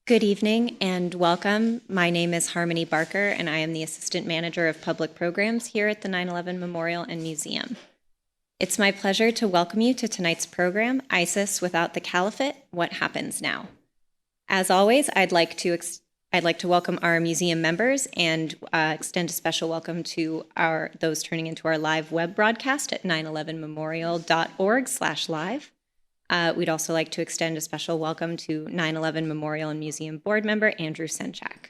Good evening and welcome. My name is Harmony Barker, and I am the Assistant Manager of Public Programs here at the 9/11 Memorial and Museum. It's my pleasure to welcome you to tonight's program, ISIS Without the Caliphate, What Happens Now? As always, I'd like to welcome our museum members and extend a special welcome to those turning into our live web broadcast at 911memorial.org/live. We'd also like to extend a special welcome to 9/11 Memorial and Museum Board member Andrew Senchak.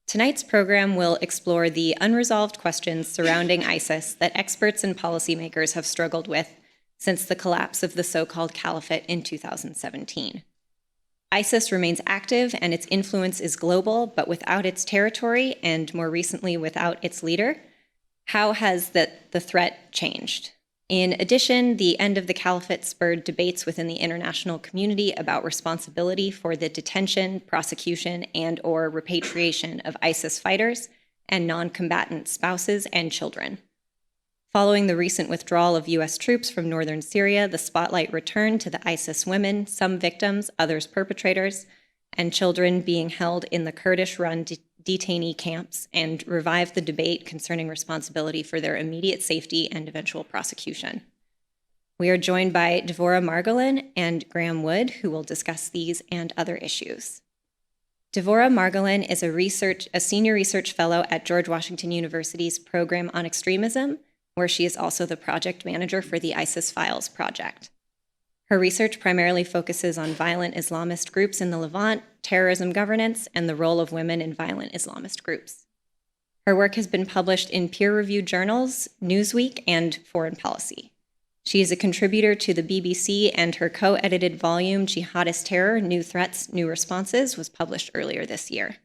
Tonight's program will explore the unresolved questions surrounding ISIS that experts and policymakers have struggled with since the collapse of the so-called Caliphate in 2017. ISIS remains active and its influence is global, but without its territory and more recently without its leader. How has the threat changed? In addition, the end of the Caliphate spurred debates within the international community about responsibility for the detention, prosecution, and/or repatriation of ISIS fighters and non-combatant spouses and children. Following the recent withdrawal of U.S. troops from northern Syria, the spotlight returned to the ISIS women, some victims, others perpetrators, and children being held in the Kurdish-run detainee camps, and revived the debate concerning responsibility for their immediate safety and eventual prosecution. We are joined by Devorah Margolin and Graeme Wood, who will discuss these and other issues. Devorah Margolin is a senior research fellow at George Washington University's program on extremism, where she is also the project manager for the ISIS Files project. Her research primarily focuses on violent Islamist groups in the Levant, terrorism governance, and the role of women in violent Islamist groups. Her work has been published in peer-reviewed journals, Newsweek, and Foreign Policy. She is a contributor to the BBC, and her co-edited volume, Jihadist Terror, New Threats, New Responses, was published earlier this year.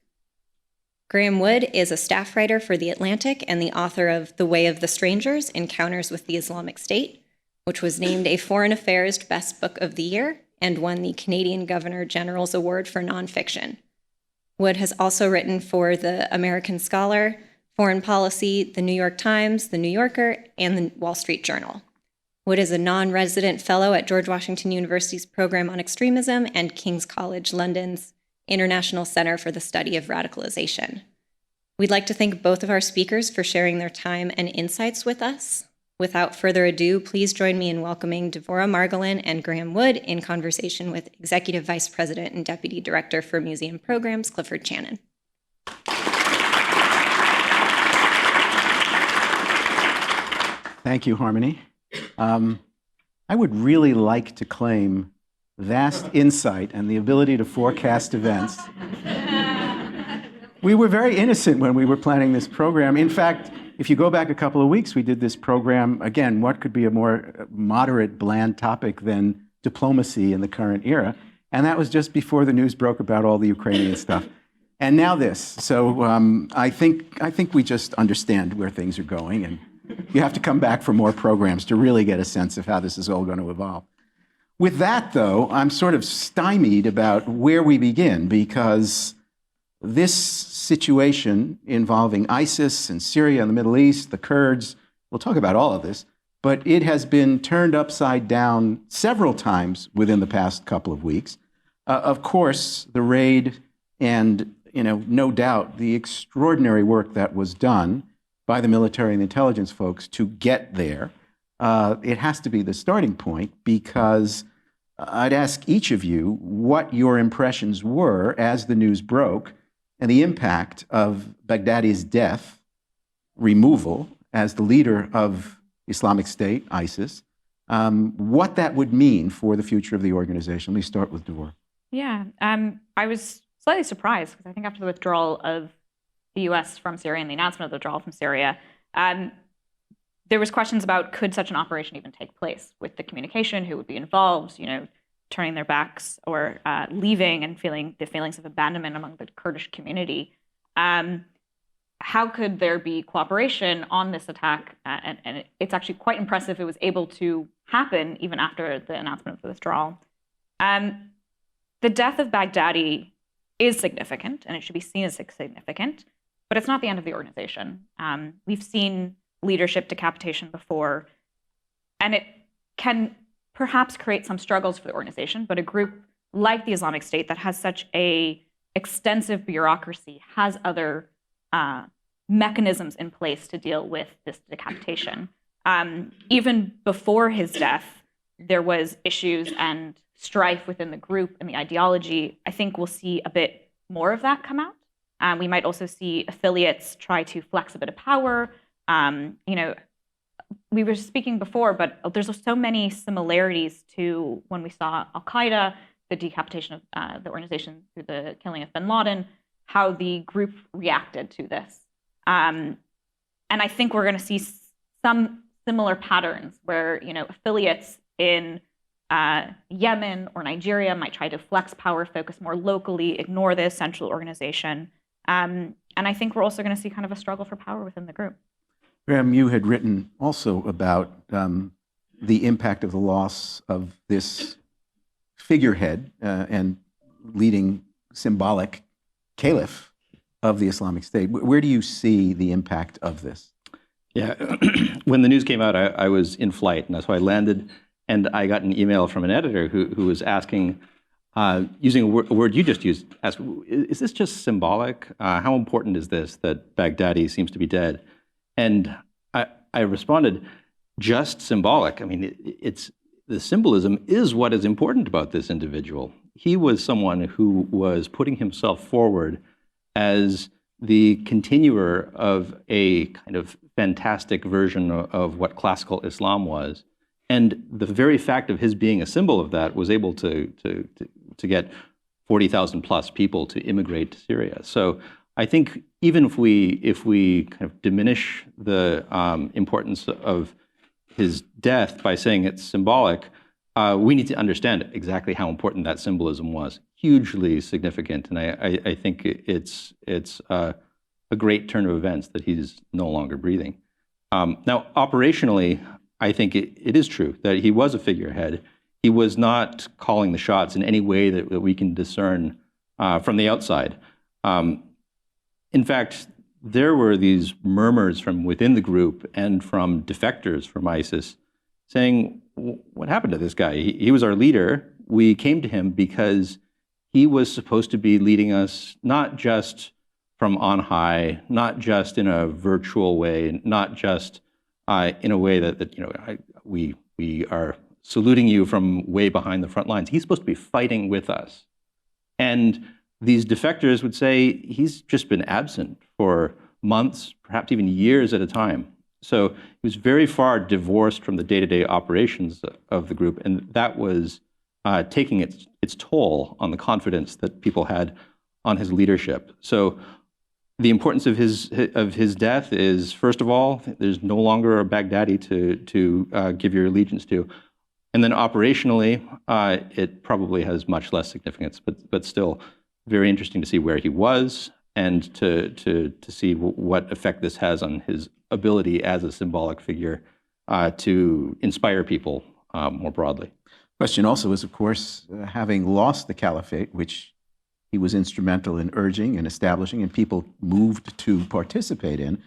Graeme Wood is a staff writer for The Atlantic and the author of The Way of the Strangers, Encounters with the Islamic State, which was named a Foreign Affairs Best Book of the Year and won the Canadian Governor General's Award for Nonfiction. Wood has also written for The American Scholar, Foreign Policy, The New York Times, The New Yorker, and The Wall Street Journal. Wood is a non-resident fellow at George Washington University's program on extremism and King's College London's International Center for the Study of Radicalization. We'd like to thank both of our speakers for sharing their time and insights with us. Without further ado, please join me in welcoming Devorah Margolin and Graeme Wood in conversation with Executive Vice President and Deputy Director for Museum Programs, Clifford Channon. Thank you, Harmony. I would really like to claim vast insight and the ability to forecast events. We were very innocent when we were planning this program. In fact, if you go back a couple of weeks, we did this program, again, what could be a more moderate, bland topic than diplomacy in the current era? And that was just before the news broke about all the Ukrainian stuff. And now this. So I think we just understand where things are going, and you have to come back for more programs to really get a sense of how this is all going to evolve. With that, though, I'm sort of stymied about where we begin, because this situation involving ISIS and Syria and the Middle East, the Kurds, we'll talk about all of this, but it has been turned upside down several times within the past couple of weeks. Of course, the raid and, no doubt, the extraordinary work that was done by the military and the intelligence folks to get there, it has to be the starting point, because I'd ask each of you what your impressions were as the news broke and the impact of Baghdadi's death, removal as the leader of Islamic State, ISIS, what that would mean for the future of the organization. Let me start with Devorah. Yeah, I was slightly surprised, because I think after the withdrawal of the U.S. from Syria and the announcement of the withdrawal from Syria, there was questions about, could such an operation even take place with the communication, who would be involved, turning their backs or leaving and feeling the feelings of abandonment among the Kurdish community. How could there be cooperation on this attack? And it's actually quite impressive it was able to happen even after the announcement of the withdrawal. The death of Baghdadi is significant, and it should be seen as significant, but it's not the end of the organization. We've seen leadership decapitation before, and it can perhaps create some struggles for the organization, but a group like the Islamic State, that has such a extensive bureaucracy, has other mechanisms in place to deal with this decapitation. Even before his death, there was issues and strife within the group and the ideology. I think we'll see a bit more of that come out. We might also see affiliates try to flex a bit of power. We were speaking before, but there's so many similarities to when we saw Al-Qaeda, the decapitation of the organization through the killing of bin Laden, how the group reacted to this. And I think we're going to see some similar patterns where, affiliates in Yemen or Nigeria might try to flex power, focus more locally, ignore the central organization. And I think we're also going to see kind of a struggle for power within the group. Graeme, you had written also about the impact of the loss of this figurehead and leading symbolic caliph of the Islamic State. Where do you see the impact of this? Yeah, when the news came out, I was in flight, and so I landed, and I got an email from an editor who was asking, using a word you just used, ask, is this just symbolic? How important is this that Baghdadi seems to be dead? And I responded, just symbolic. I mean, the symbolism is what is important about this individual. He was someone who was putting himself forward as the continuer of a kind of fantastic version of what classical Islam was. And the very fact of his being a symbol of that was able to get 40,000 plus people to immigrate to Syria. So I think even if we kind of diminish the importance of his death by saying it's symbolic, we need to understand exactly how important that symbolism was. Hugely significant, and I think it's a great turn of events that he's no longer breathing. Now, operationally, I think it is true that he was a figurehead. He was not calling the shots in any way that we can discern from the outside. In fact, there were these murmurs from within the group and from defectors from ISIS saying, what happened to this guy? He was our leader. We came to him because he was supposed to be leading us not just from on high, not just in a virtual way, not just in a way that we are saluting you from way behind the front lines. He's supposed to be fighting with us. And these defectors would say he's just been absent for months, perhaps even years at a time. So he was very far divorced from the day-to-day operations of the group, and that was taking its toll on the confidence that people had on his leadership. So the importance of his death is, first of all, there's no longer a Baghdadi to give your allegiance to. And then operationally, it probably has much less significance, but still very interesting to see where he was and to see what effect this has on his ability as a symbolic figure to inspire people more broadly. Question also is, of course, having lost the Caliphate, which he was instrumental in urging and establishing, and people moved to participate in,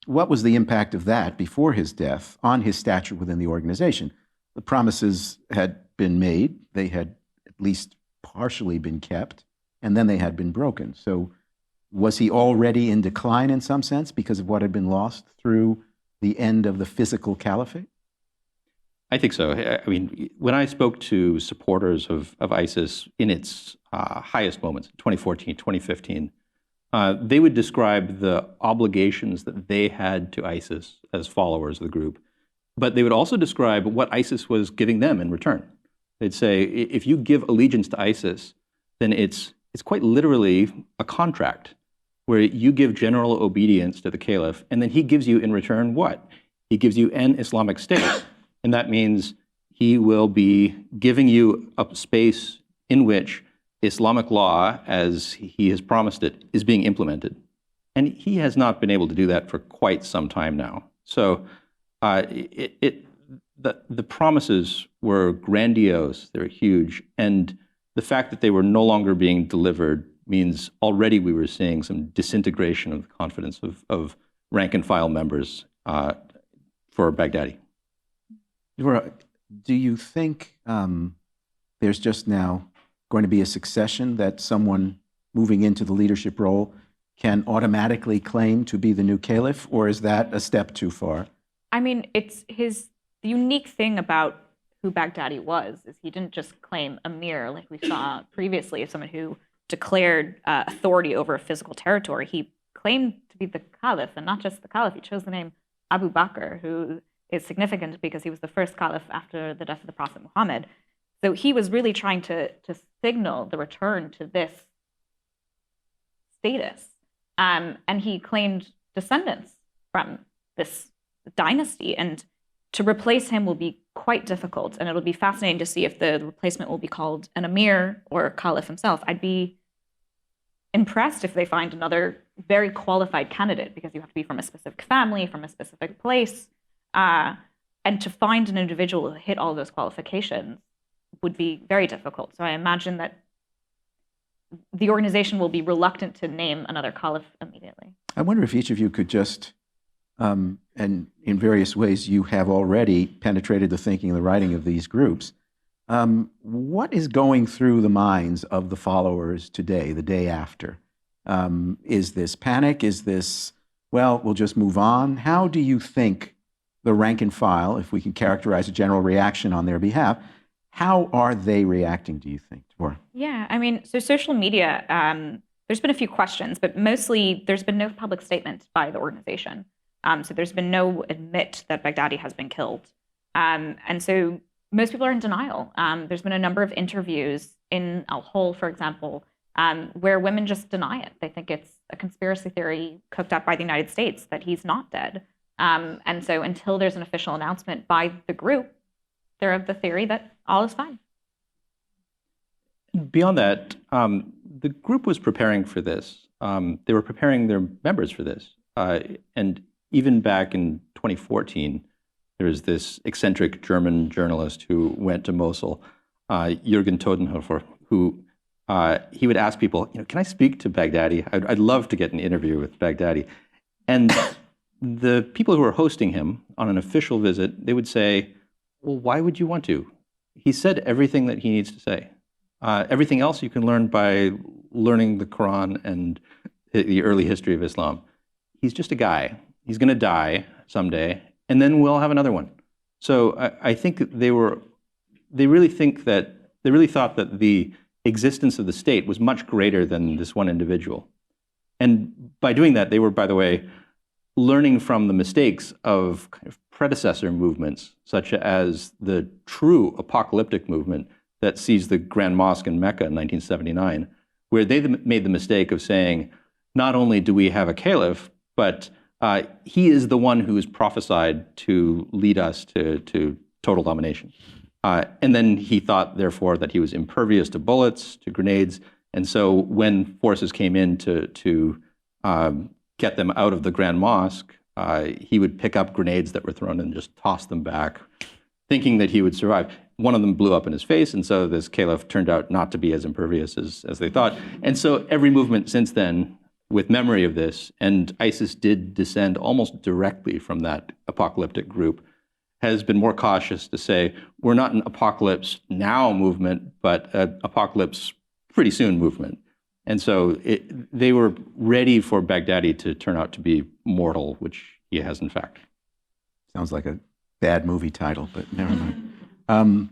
what was the impact of that before his death on his stature within the organization? The promises had been made, they had at least partially been kept, and then they had been broken. So was he already in decline in some sense because of what had been lost through the end of the physical caliphate? I think so. I mean, when I spoke to supporters of ISIS in its highest moments, 2014, 2015, they would describe the obligations that they had to ISIS as followers of the group, but they would also describe what ISIS was giving them in return. They'd say, if you give allegiance to ISIS, then it's quite literally a contract where you give general obedience to the caliph, and then he gives you in return what? He gives you an Islamic State. And that means he will be giving you a space in which Islamic law, as he has promised it, is being implemented. And he has not been able to do that for quite some time now. So the promises were grandiose, they were huge, and the fact that they were no longer being delivered means already we were seeing some disintegration of the confidence of rank and file members for Baghdadi. Devorah, do you think there's just now going to be a succession that someone moving into the leadership role can automatically claim to be the new caliph, or is that a step too far? I mean, the unique thing about who Baghdadi was is he didn't just claim emir like we saw previously as someone who declared authority over a physical territory. He claimed to be the caliph, and not just the caliph. He chose the name Abu Bakr, who is significant because he was the first caliph after the death of the Prophet Muhammad. So he was really trying to signal the return to this status. And he claimed descendants from this dynasty. And to replace him will be quite difficult. And it'll be fascinating to see if the replacement will be called an emir or a caliph himself. I'd be impressed if they find another very qualified candidate, because you have to be from a specific family, from a specific place. And to find an individual who hit all those qualifications would be very difficult. So I imagine that the organization will be reluctant to name another caliph immediately. I wonder if each of you could just, and in various ways you have already penetrated the thinking and the writing of these groups, what is going through the minds of the followers today, the day after? Is this panic? Is this, well, we'll just move on? How do you think the rank and file, if we can characterize a general reaction on their behalf, how are they reacting, do you think, Devorah? Yeah, I mean, so social media, there's been a few questions, but mostly there's been no public statement by the organization. So there's been no admit that Baghdadi has been killed. And so most people are in denial. There's been a number of interviews in Al-Hol, for example, where women just deny it. They think it's a conspiracy theory cooked up by the United States that he's not dead. And so until there's an official announcement by the group, they're of the theory that all is fine. Beyond that, the group was preparing for this. They were preparing their members for this. And even back in 2014, there was this eccentric German journalist who went to Mosul, Jürgen Todenhofer, who he would ask people, can I speak to Baghdadi? I'd love to get an interview with Baghdadi. And the people who were hosting him on an official visit, they would say, well, why would you want to? He said everything that he needs to say. Everything else you can learn by learning the Quran and the early history of Islam. He's just a guy. He's going to die someday, and then we'll have another one. So I think they really thought that the existence of the state was much greater than this one individual. And by doing that, they were, by the way, learning from the mistakes of kind of predecessor movements, such as the true apocalyptic movement that seized the Grand Mosque in Mecca in 1979, where they made the mistake of saying, not only do we have a caliph, but he is the one who is prophesied to lead us to total domination. And then he thought, therefore, that he was impervious to bullets, to grenades. And so when forces came in to get them out of the Grand Mosque, he would pick up grenades that were thrown and just toss them back, thinking that he would survive. One of them blew up in his face, and so this caliph turned out not to be as impervious as they thought. And so every movement since then, with memory of this, and ISIS did descend almost directly from that apocalyptic group, has been more cautious to say, we're not an apocalypse now movement, but an apocalypse pretty soon movement. And so they were ready for Baghdadi to turn out to be mortal, which he has in fact. Sounds like a bad movie title, but never mind.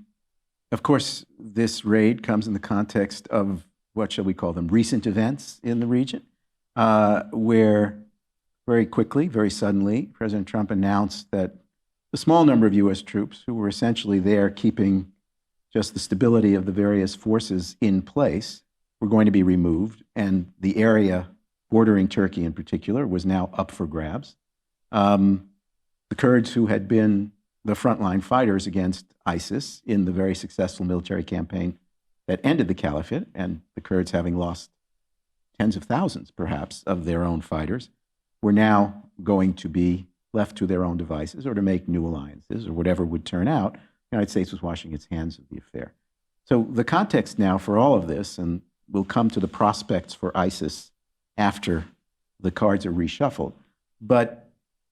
Of course, this raid comes in the context of, what shall we call them, recent events in the region, where very quickly, very suddenly, President Trump announced that the small number of U.S. troops who were essentially there keeping just the stability of the various forces in place were going to be removed, and the area bordering Turkey in particular was now up for grabs. The Kurds, who had been the frontline fighters against ISIS in the very successful military campaign that ended the Caliphate, and the Kurds having lost tens of thousands, perhaps, of their own fighters, were now going to be left to their own devices or to make new alliances or whatever would turn out. The United States was washing its hands of the affair. So the context now for all of this, and we'll come to the prospects for ISIS after the cards are reshuffled, but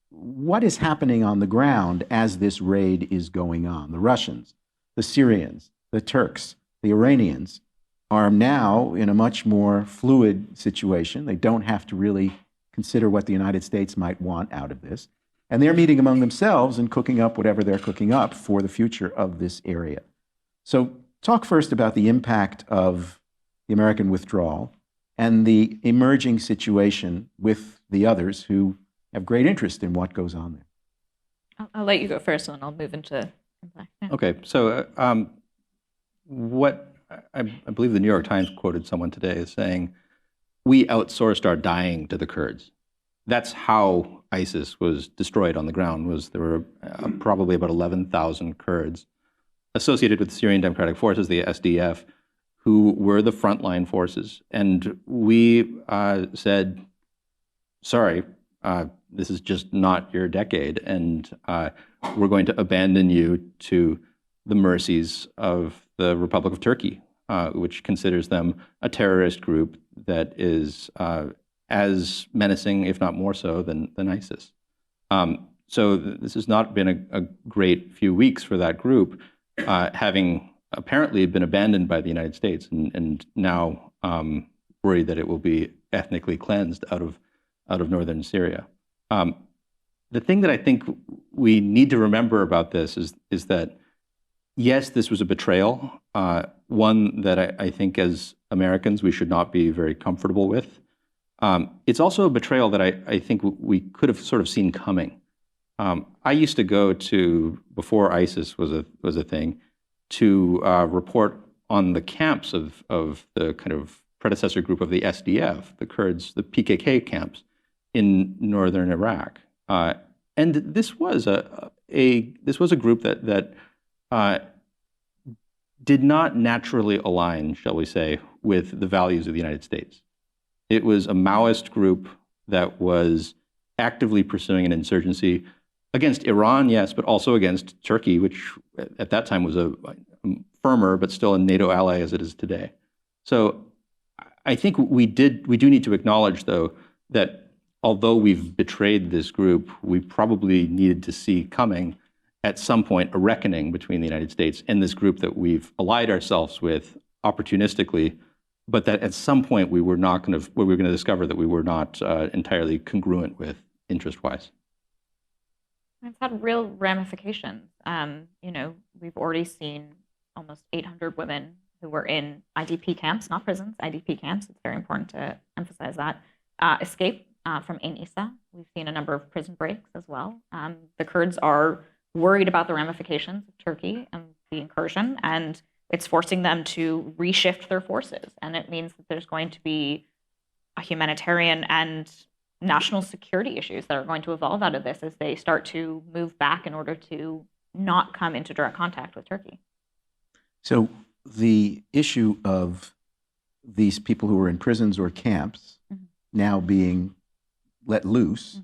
what is happening on the ground as this raid is going on? The Russians, the Syrians, the Turks, the Iranians, are now in a much more fluid situation. They don't have to really consider what the United States might want out of this. And they're meeting among themselves and cooking up whatever they're cooking up for the future of this area. So talk first about the impact of the American withdrawal and the emerging situation with the others who have great interest in what goes on there. I'll let you go first, and then I'll move into impact. Yeah. Okay, so what I believe the New York Times quoted someone today as saying, "We outsourced our dying to the Kurds." That's how ISIS was destroyed on the ground. There were probably about 11,000 Kurds associated with the Syrian Democratic Forces, the SDF, who were the frontline forces. And we said, sorry, this is just not your decade, and we're going to abandon you to the mercies of the Republic of Turkey, which considers them a terrorist group that is as menacing, if not more so, than ISIS. So this has not been a great few weeks for that group, having apparently been abandoned by the United States and now worried that it will be ethnically cleansed out of northern Syria. The thing that I think we need to remember about this is that, yes, this was a betrayal, one that I think as Americans we should not be very comfortable with. It's also a betrayal that I think we could have sort of seen coming. I used to go to, before ISIS was a thing, to report on the camps of the kind of predecessor group of the SDF, the Kurds, the PKK camps in northern Iraq. And this was a group that did not naturally align, shall we say, with the values of the United States. It was a Maoist group that was actively pursuing an insurgency against Iran, yes, but also against Turkey, which at that time was a firmer but still a NATO ally as it is today. So I think we do need to acknowledge, though, that although we've betrayed this group, we probably needed to see coming at some point a reckoning between the United States and this group that we've allied ourselves with opportunistically, but that at some point we were going to discover that we were not entirely congruent with interest-wise. It's had real ramifications. We've already seen almost 800 women who were in IDP camps, not prisons, IDP camps. It's very important to emphasize that. Escape from Ain Issa. We've seen a number of prison breaks as well. The Kurds are worried about the ramifications of Turkey and the incursion, and it's forcing them to reshift their forces. And it means that there's going to be a humanitarian and national security issues that are going to evolve out of this as they start to move back in order to not come into direct contact with Turkey. So the issue of these people who are in prisons or camps now being let loose,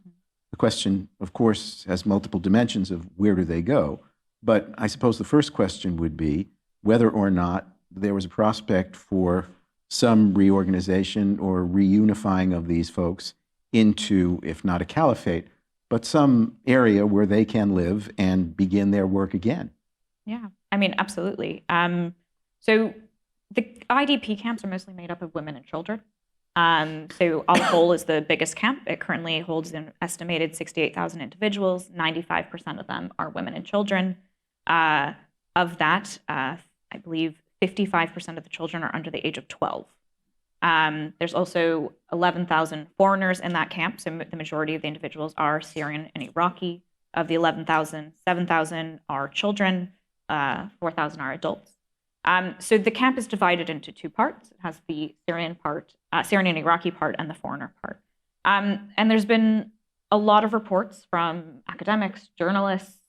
the question, of course, has multiple dimensions of where do they go. But I suppose the first question would be whether or not there was a prospect for some reorganization or reunifying of these folks into, if not a caliphate, but some area where they can live and begin their work again. Yeah, I mean, absolutely. So the IDP camps are mostly made up of women and children. So Al-Hol is the biggest camp. It currently holds an estimated 68,000 individuals. 95% of them are women and children. Of that, I believe 55% of the children are under the age of 12. There's also 11,000 foreigners in that camp, so the majority of the individuals are Syrian and Iraqi. Of the 11,000, 7,000 are children, 4,000 are adults. So the camp is divided into two parts. It has the Syrian part, Syrian and Iraqi part, and the foreigner part. And there's been a lot of reports from academics, journalists,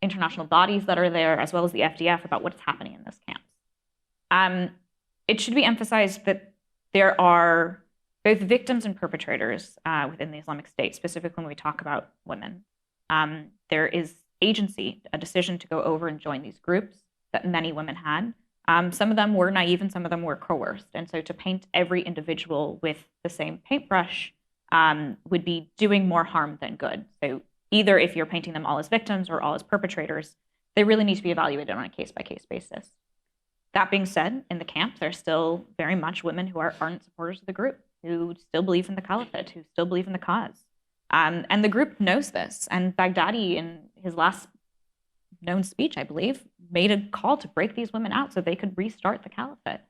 international bodies that are there, as well as the FDF, about what's happening in this camp. It should be emphasized that there are both victims and perpetrators within the Islamic State, specifically when we talk about women. There is agency, a decision to go over and join these groups that many women had. Some of them were naive and some of them were coerced. And so to paint every individual with the same paintbrush would be doing more harm than good. So either if you're painting them all as victims or all as perpetrators, they really need to be evaluated on a case-by-case basis. That being said, in the camp, there's still very much women who are ardent supporters of the group, who still believe in the Caliphate, who still believe in the cause. And the group knows this. And Baghdadi, in his last known speech, I believe, made a call to break these women out so they could restart the Caliphate.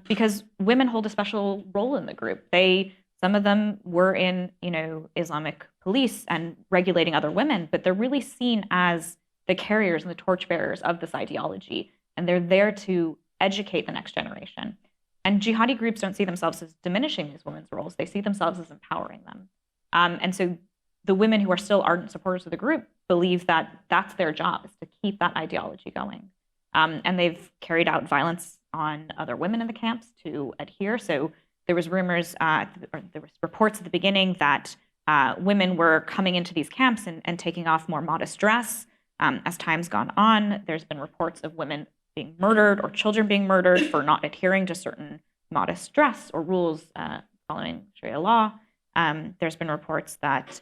Because women hold a special role in the group. Some of them were in, Islamic police and regulating other women, but they're really seen as the carriers and the torchbearers of this ideology. And they're there to educate the next generation. And jihadi groups don't see themselves as diminishing these women's roles. They see themselves as empowering them. And so the women who are still ardent supporters of the group believe that that's their job, is to keep that ideology going. And they've carried out violence on other women in the camps to adhere. So there was rumors, or there was reports at the beginning that women were coming into these camps and taking off more modest dress. As time's gone on, there's been reports of women being murdered or children being murdered for not adhering to certain modest dress or rules following Sharia law. There's been reports that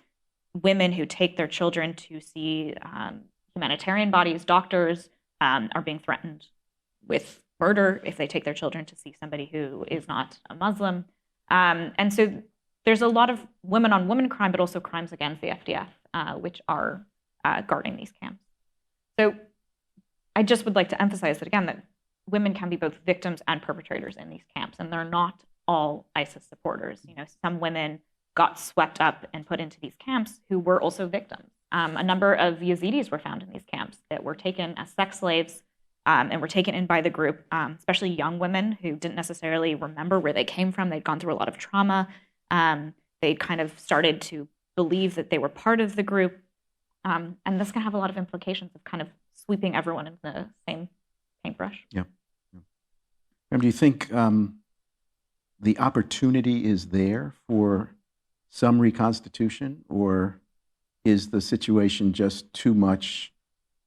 women who take their children to see humanitarian bodies, doctors, are being threatened with murder if they take their children to see somebody who is not a Muslim. And so there's a lot of women-on-women crime, but also crimes against the FDF, which are guarding these camps. So I just would like to emphasize that, again, that women can be both victims and perpetrators in these camps, and they're not all ISIS supporters. Some women got swept up and put into these camps who were also victims. A number of Yazidis were found in these camps that were taken as sex slaves and were taken in by the group, especially young women who didn't necessarily remember where they came from. They'd gone through a lot of trauma. They'd kind of started to believe that they were part of the group. And this can have a lot of implications of kind of sweeping everyone into the same paintbrush. Yeah. Do you think the opportunity is there for some reconstitution, or is the situation just too much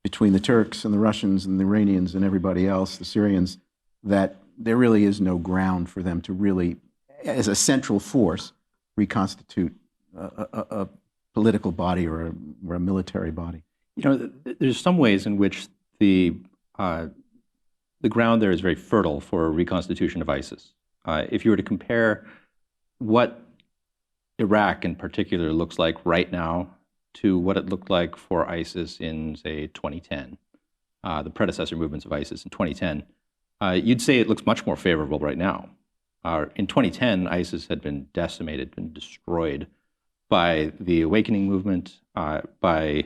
between the Turks and the Russians and the Iranians and everybody else, the Syrians, that there really is no ground for them to really, as a central force, reconstitute a political body or a military body? There's some ways in which the ground there is very fertile for a reconstitution of ISIS. If you were to compare what Iraq in particular looks like right now to what it looked like for ISIS in, say, 2010, the predecessor movements of ISIS in 2010, you'd say it looks much more favorable right now. In 2010, ISIS had been decimated, been destroyed by the awakening movement, by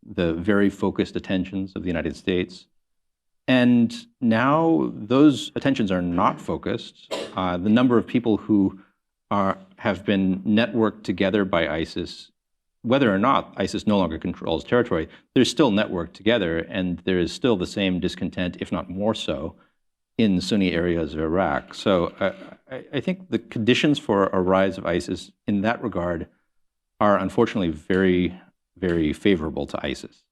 the very focused attentions of the United States. And now those attentions are not focused. The number of people who have been networked together by ISIS, whether or not ISIS no longer controls territory, they're still networked together, and there is still the same discontent, if not more so, in Sunni areas of Iraq. So I think the conditions for a rise of ISIS in that regard are unfortunately very, very favorable to ISIS.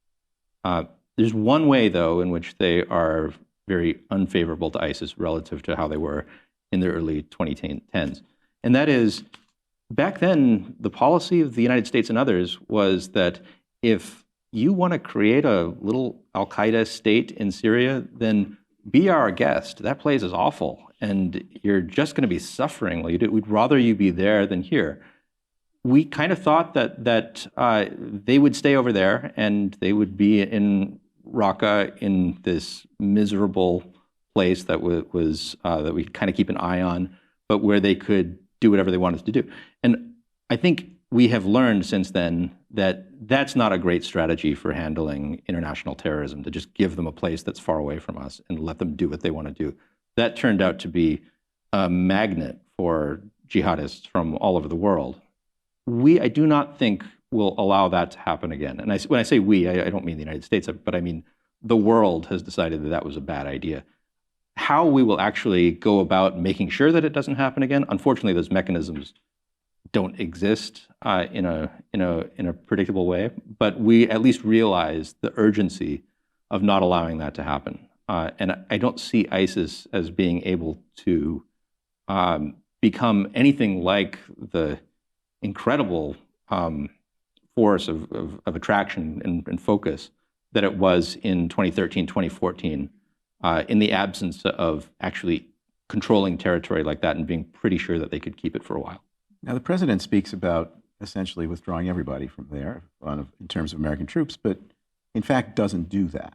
There's one way, though, in which they are very unfavorable to ISIS relative to how they were in the early 2010s. And that is, back then, the policy of the United States and others was that if you want to create a little al-Qaeda state in Syria, then be our guest. That place is awful, and you're just going to be suffering while you do it. We'd rather you be there than here. We kind of thought that they would stay over there, and they would be in Raqqa in this miserable place that was that we kind of keep an eye on, but where they could do whatever they wanted to do. And I think we have learned since then that that's not a great strategy for handling international terrorism, to just give them a place that's far away from us and let them do what they want to do. That turned out to be a magnet for jihadists from all over the world. I do not think will allow that to happen again. And when I say we, I don't mean the United States, but I mean the world has decided that that was a bad idea. How we will actually go about making sure that it doesn't happen again, unfortunately, those mechanisms don't exist in a predictable way. But we at least realize the urgency of not allowing that to happen. And I don't see ISIS as being able to become anything like the incredible force of attraction and focus that it was in 2013, 2014, in the absence of actually controlling territory like that and being pretty sure that they could keep it for a while. Now, the president speaks about essentially withdrawing everybody from there in terms of American troops, but in fact doesn't do that.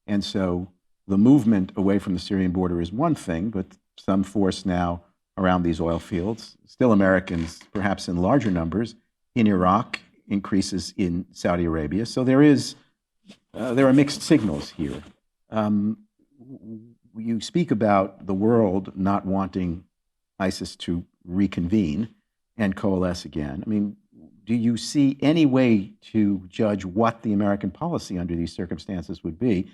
And so the movement away from the Syrian border is one thing, but some force now around these oil fields, still Americans, perhaps in larger numbers, in Iraq, increases in Saudi Arabia. So there are mixed signals here. You speak about the world not wanting ISIS to reconvene and coalesce again. I mean, do you see any way to judge what the American policy under these circumstances would be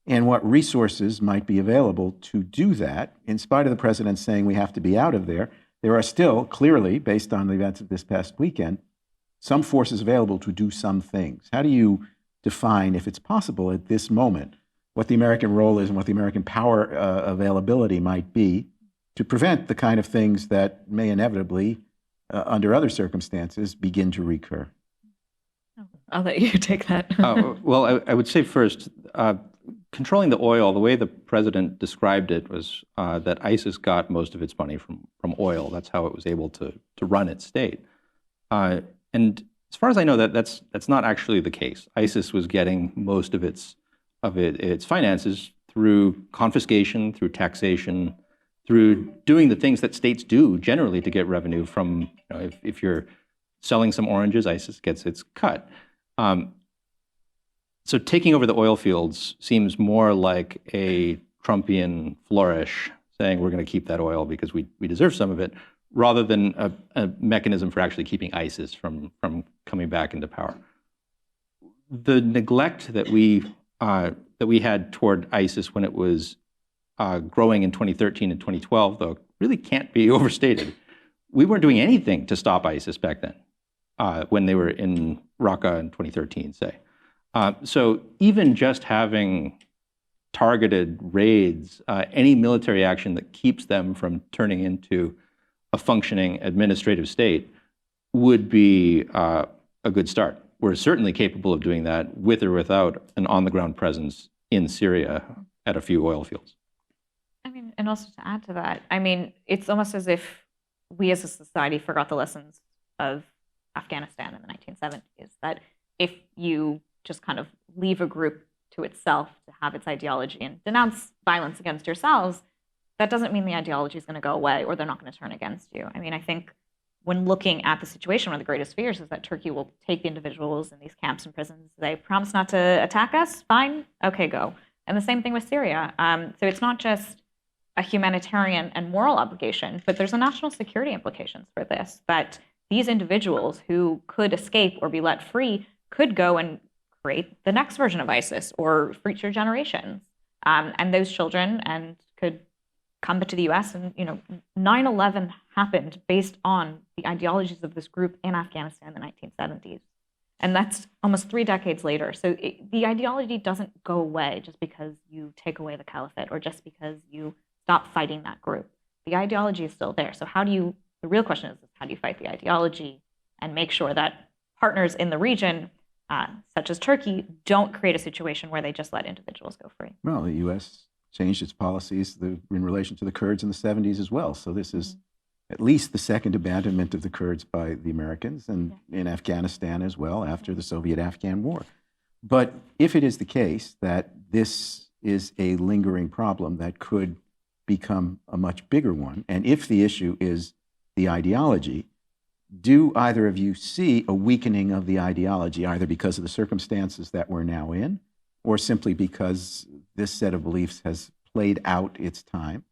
and what resources might be available to do that? In spite of the president saying we have to be out of there, there are still, clearly, based on the events of this past weekend, some forces available to do some things. How do you define, if it's possible at this moment, what the American role is and what the American power availability might be to prevent the kind of things that may inevitably, under other circumstances, begin to recur? I'll let you take that. Well, I would say first, controlling the oil, the way the president described it was that ISIS got most of its money from oil. That's how it was able to run its state. And as far as I know, that's not actually the case. ISIS was getting most of its finances through confiscation, through taxation, through doing the things that states do generally to get revenue from, if you're selling some oranges, ISIS gets its cut. So taking over the oil fields seems more like a Trumpian flourish, saying we're going to keep that oil because we deserve some of it, rather than a mechanism for actually keeping ISIS from coming back into power. The neglect that we had toward ISIS when it was growing in 2013 and 2012, though, really can't be overstated. We weren't doing anything to stop ISIS back then, when they were in Raqqa in 2013, say. So even just having targeted raids, any military action that keeps them from turning into a functioning administrative state would be a good start. We're certainly capable of doing that with or without an on-the-ground presence in Syria at a few oil fields. I mean, and also to add to that, I mean, it's almost as if we as a society forgot the lessons of Afghanistan in the 1970s, that if you just kind of leave a group to itself to have its ideology and denounce violence against yourselves, that doesn't mean the ideology is going to go away or they're not going to turn against you. I mean, I think when looking at the situation, one of the greatest fears is that Turkey will take the individuals in these camps and prisons. They promise not to attack us? Fine. Okay, go. And the same thing with Syria. So it's not just a humanitarian and moral obligation, but there's a national security implications for this, that these individuals who could escape or be let free could go and create the next version of ISIS or future generations. And those children could come to the US, and 9/11 happened based on the ideologies of this group in Afghanistan in the 1970s. And that's almost 3 decades later. So the ideology doesn't go away just because you take away the Caliphate or just because you stop fighting that group. The ideology is still there. So the real question is how do you fight the ideology and make sure that partners in the region, such as Turkey, don't create a situation where they just let individuals go free? Well, the U.S. changed its policies in relation to the Kurds in the 70s as well. So this is at least the second abandonment of the Kurds by the Americans, and in Afghanistan as well after the Soviet-Afghan War. But if it is the case that this is a lingering problem that could become a much bigger one, and if the issue is the ideology, do either of you see a weakening of the ideology, either because of the circumstances that we're now in, or simply because this set of beliefs has played out its time?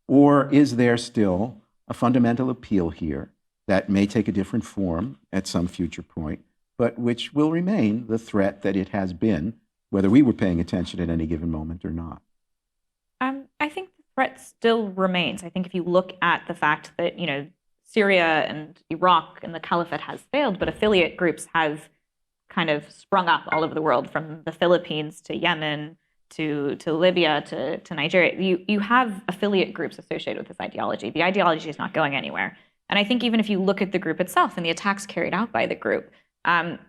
Or is there still a fundamental appeal here that may take a different form at some future point, but which will remain the threat that it has been, whether we were paying attention at any given moment or not? I think the threat still remains. I think if you look at the fact that, Syria and Iraq and the Caliphate has failed, but affiliate groups have kind of sprung up all over the world, from the Philippines to Yemen to Libya to Nigeria. You have affiliate groups associated with this ideology. The ideology is not going anywhere. And I think even if you look at the group itself and the attacks carried out by the group,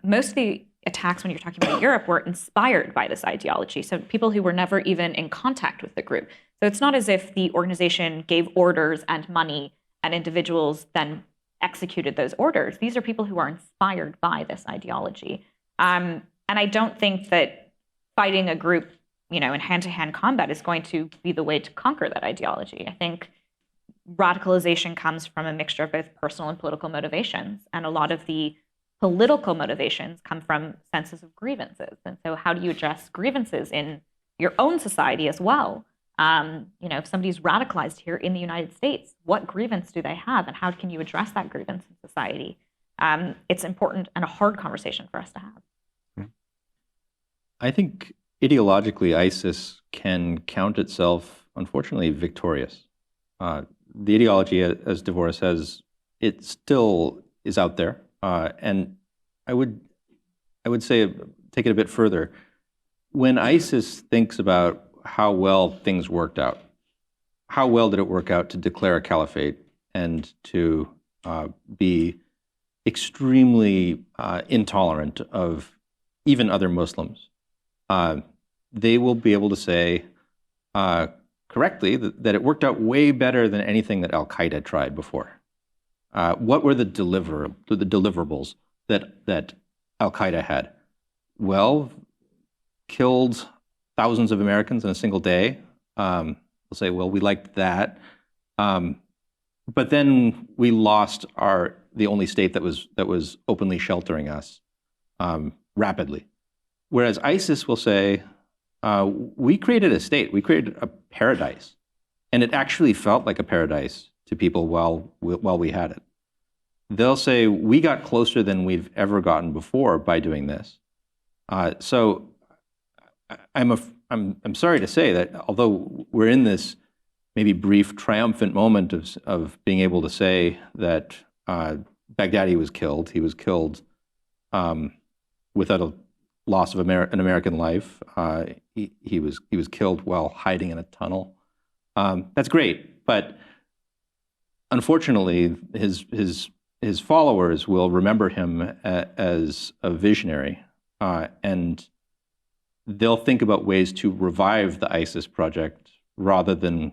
most of the attacks, when you're talking about Europe, were inspired by this ideology. So people who were never even in contact with the group. So it's not as if the organization gave orders and money and individuals then executed those orders. These are people who are inspired by this ideology. And I don't think that fighting a group, in hand-to-hand combat is going to be the way to conquer that ideology. I think radicalization comes from a mixture of both personal and political motivations. And a lot of the political motivations come from senses of grievances. And so how do you address grievances in your own society as well? If somebody's radicalized here in the United States, what grievance do they have, and how can you address that grievance in society? It's important and a hard conversation for us to have. I think ideologically, ISIS can count itself, unfortunately, victorious. The ideology, as Devorah says, it still is out there. And I would say, take it a bit further. When ISIS thinks about how well things worked out, how well did it work out to declare a caliphate and to be extremely intolerant of even other Muslims? They will be able to say correctly that it worked out way better than anything that Al-Qaeda tried before. What were the deliverables that Al-Qaeda had? Well, killed thousands of Americans in a single day. We'll say, well, we liked that. But then we lost the only state that was openly sheltering us rapidly. Whereas ISIS will say, we created a state, we created a paradise, and it actually felt like a paradise to people while we had it. They'll say, we got closer than we've ever gotten before by doing this. So I'm sorry to say that although we're in this maybe brief triumphant moment of being able to say that Baghdadi was killed, he was killed without a loss of an American life. He was killed while hiding in a tunnel. That's great, but unfortunately, his followers will remember him as a visionary, and they'll think about ways to revive the ISIS project rather than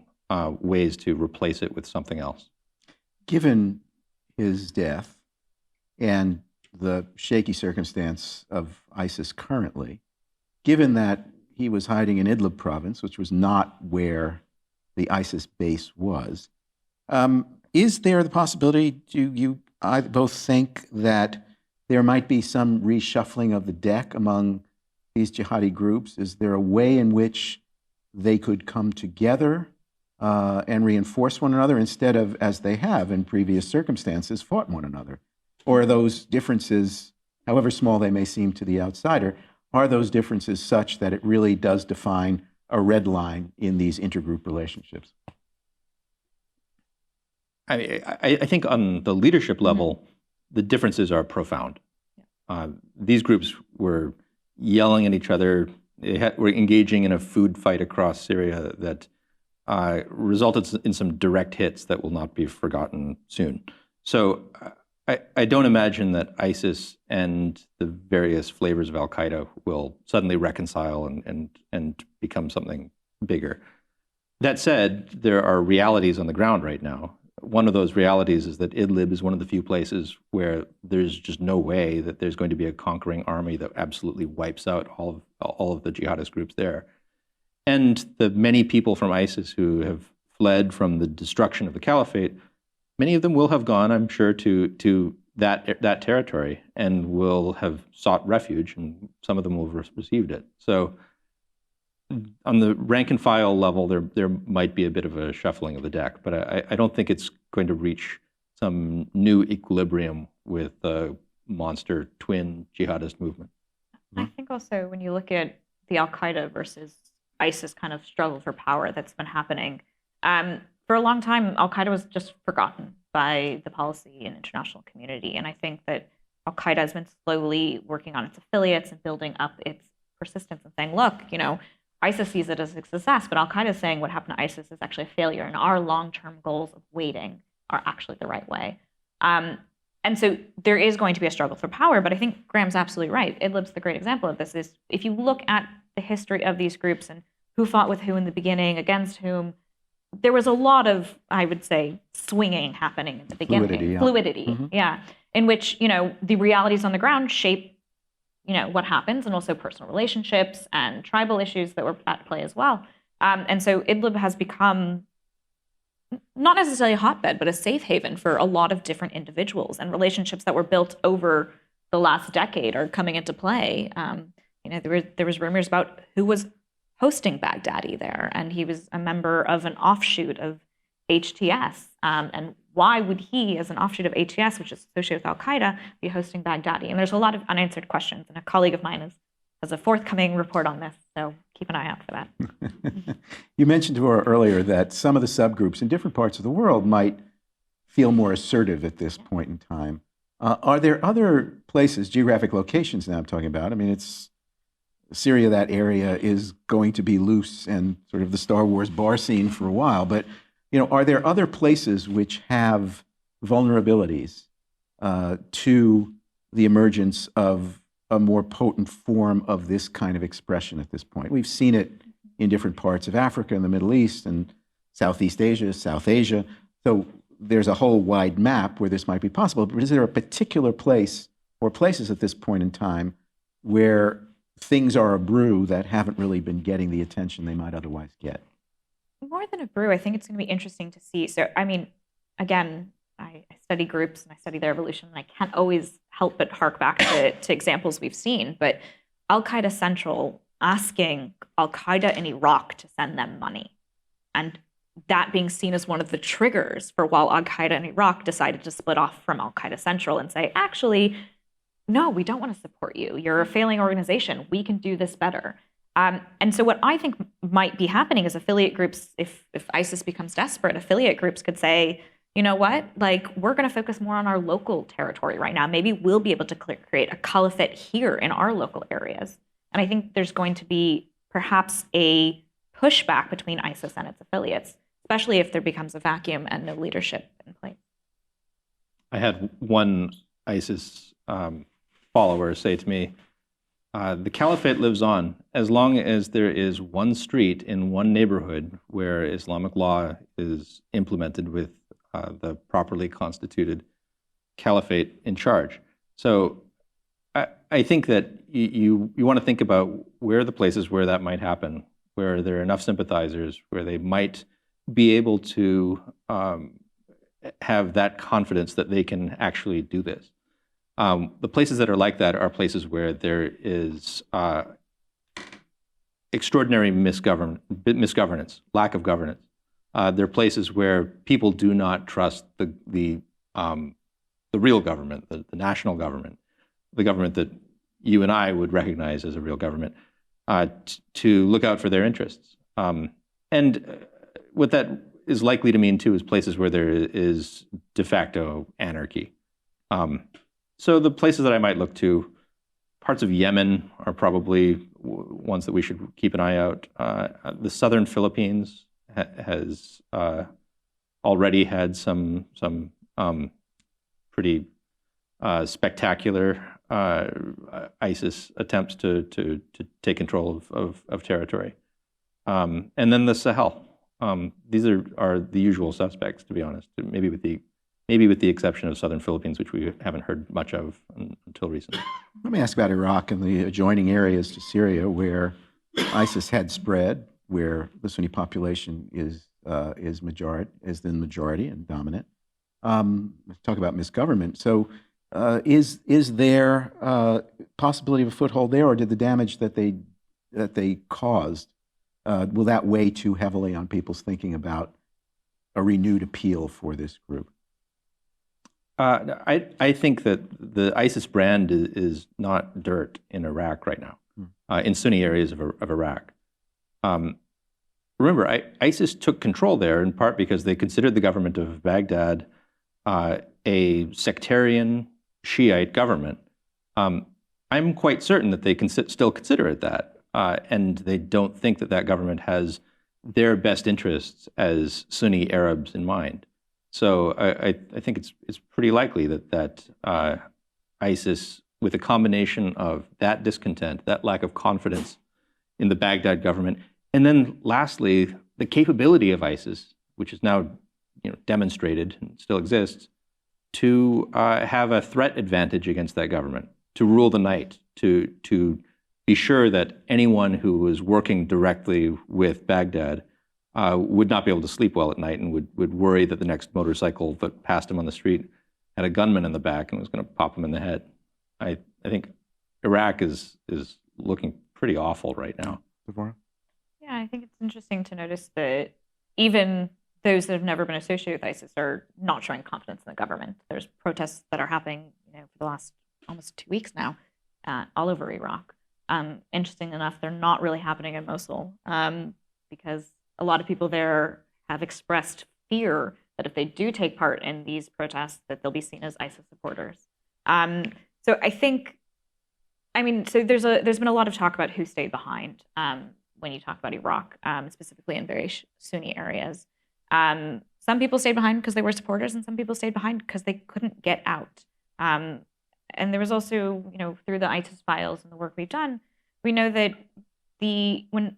ways to replace it with something else. Given his death and the shaky circumstance of ISIS currently, given that he was hiding in Idlib province, which was not where the ISIS base was, is there the possibility, do you both think that there might be some reshuffling of the deck among these jihadi groups? Is there a way in which they could come together and reinforce one another instead of, as they have in previous circumstances, fought one another? Or are those differences, however small they may seem to the outsider, are those differences such that it really does define a red line in these intergroup relationships? I think on the leadership level, the differences are profound. These groups were yelling at each other. They were engaging in a food fight across Syria that resulted in some direct hits that will not be forgotten soon. So I don't imagine that ISIS and the various flavors of Al-Qaeda will suddenly reconcile and become something bigger. That said, there are realities on the ground right now. One of those realities is that Idlib is one of the few places where there's just no way that there's going to be a conquering army that absolutely wipes out all of the jihadist groups there. And the many people from ISIS who have fled from the destruction of the Caliphate, many of them will have gone, I'm sure, to that territory and will have sought refuge, and some of them will have received it. So on the rank and file level, there might be a bit of a shuffling of the deck, but I don't think it's going to reach some new equilibrium with the monster twin jihadist movement. I think also when you look at the Al-Qaeda versus ISIS kind of struggle for power that's been happening, for a long time, Al-Qaeda was just forgotten by the policy and international community. And I think that Al-Qaeda has been slowly working on its affiliates and building up its persistence and saying, look, ISIS sees it as a success, but Al-Qaeda is saying what happened to ISIS is actually a failure, and our long-term goals of waiting are actually the right way. And so there is going to be a struggle for power, but I think Graham's absolutely right. Idlib's the great example of this. Is if you look at the history of these groups and who fought with who in the beginning, against whom, there was a lot of, I would say, swinging happening in the beginning. Fluidity, yeah. In which, the realities on the ground shape, what happens, and also personal relationships and tribal issues that were at play as well. And so Idlib has become not necessarily a hotbed, but a safe haven for a lot of different individuals, and relationships that were built over the last decade are coming into play. There was rumors about who was hosting Baghdadi there, and he was a member of an offshoot of HTS. And why would he, as an offshoot of HTS, which is associated with Al-Qaeda, be hosting Baghdadi? And there's a lot of unanswered questions, and a colleague of mine has a forthcoming report on this, so keep an eye out for that. You mentioned, Devorah, earlier that some of the subgroups in different parts of the world might feel more assertive at this point in time. Are there other places, geographic locations now I'm talking about? I mean, it's Syria, that area is going to be loose and sort of the Star Wars bar scene for a while, but are there other places which have vulnerabilities to the emergence of a more potent form of this kind of expression at this point? We've seen it in different parts of Africa and the Middle East and Southeast Asia, South Asia. So there's a whole wide map where this might be possible. But is there a particular place or places at this point in time where things are a brew that haven't really been getting the attention they might otherwise get? More than a brew, I think it's going to be interesting to see. So, again, I study groups and I study their evolution, and I can't always help but hark back to examples we've seen. But Al-Qaeda Central asking Al-Qaeda in Iraq to send them money, and that being seen as one of the triggers for why Al-Qaeda in Iraq decided to split off from Al-Qaeda Central and say, actually, no, we don't want to support you. You're a failing organization. We can do this better. And so what I think might be happening is affiliate groups, if ISIS becomes desperate, affiliate groups could say, you know what, we're going to focus more on our local territory right now. Maybe we'll be able to create a caliphate here in our local areas. And I think there's going to be perhaps a pushback between ISIS and its affiliates, especially if there becomes a vacuum and no leadership in place. I had one ISIS follower say to me, the caliphate lives on as long as there is one street in one neighborhood where Islamic law is implemented with the properly constituted caliphate in charge. So I think that you want to think about where are the places where that might happen, where there are enough sympathizers, where they might be able to have that confidence that they can actually do this. The places that are like that are places where there is extraordinary misgovernance, lack of governance. They're places where people do not trust the real government, the national government, the government that you and I would recognize as a real government, to look out for their interests. And what that is likely to mean, too, is places where there is de facto anarchy. So the places that I might look to, parts of Yemen are probably ones that we should keep an eye out. The southern Philippines has already had some pretty spectacular ISIS attempts to take control of territory. And then the Sahel. These are the usual suspects, to be honest, maybe with the exception of southern Philippines, which we haven't heard much of until recently. Let me ask about Iraq and the adjoining areas to Syria where ISIS had spread, where the Sunni population is the majority and dominant. Let's talk about misgovernment. So is there possibility of a foothold there, or did the damage that they caused, will that weigh too heavily on people's thinking about a renewed appeal for this group? I think that the ISIS brand is not dirt in Iraq right now, in Sunni areas of Iraq. Remember, ISIS took control there in part because they considered the government of Baghdad a sectarian Shiite government. I'm quite certain that they still consider it that, and they don't think that government has their best interests as Sunni Arabs in mind. So I think it's pretty likely that ISIS, with a combination of that discontent, that lack of confidence in the Baghdad government, and then lastly, the capability of ISIS, which is now demonstrated and still exists, to have a threat advantage against that government, to rule the night, to be sure that anyone who was working directly with Baghdad would not be able to sleep well at night and would worry that the next motorcycle that passed him on the street had a gunman in the back and was going to pop him in the head. I think Iraq is looking pretty awful right now. Devorah? Yeah, I think it's interesting to notice that even those that have never been associated with ISIS are not showing confidence in the government. There's protests that are happening, for the last almost 2 weeks now, all over Iraq. Interesting enough, they're not really happening in Mosul because a lot of people there have expressed fear that if they do take part in these protests, that they'll be seen as ISIS supporters. So I think, so there's been a lot of talk about who stayed behind when you talk about Iraq, specifically in very Sunni areas. Some people stayed behind because they were supporters, and some people stayed behind because they couldn't get out. And there was also, through the ISIS files and the work we've done, we know that when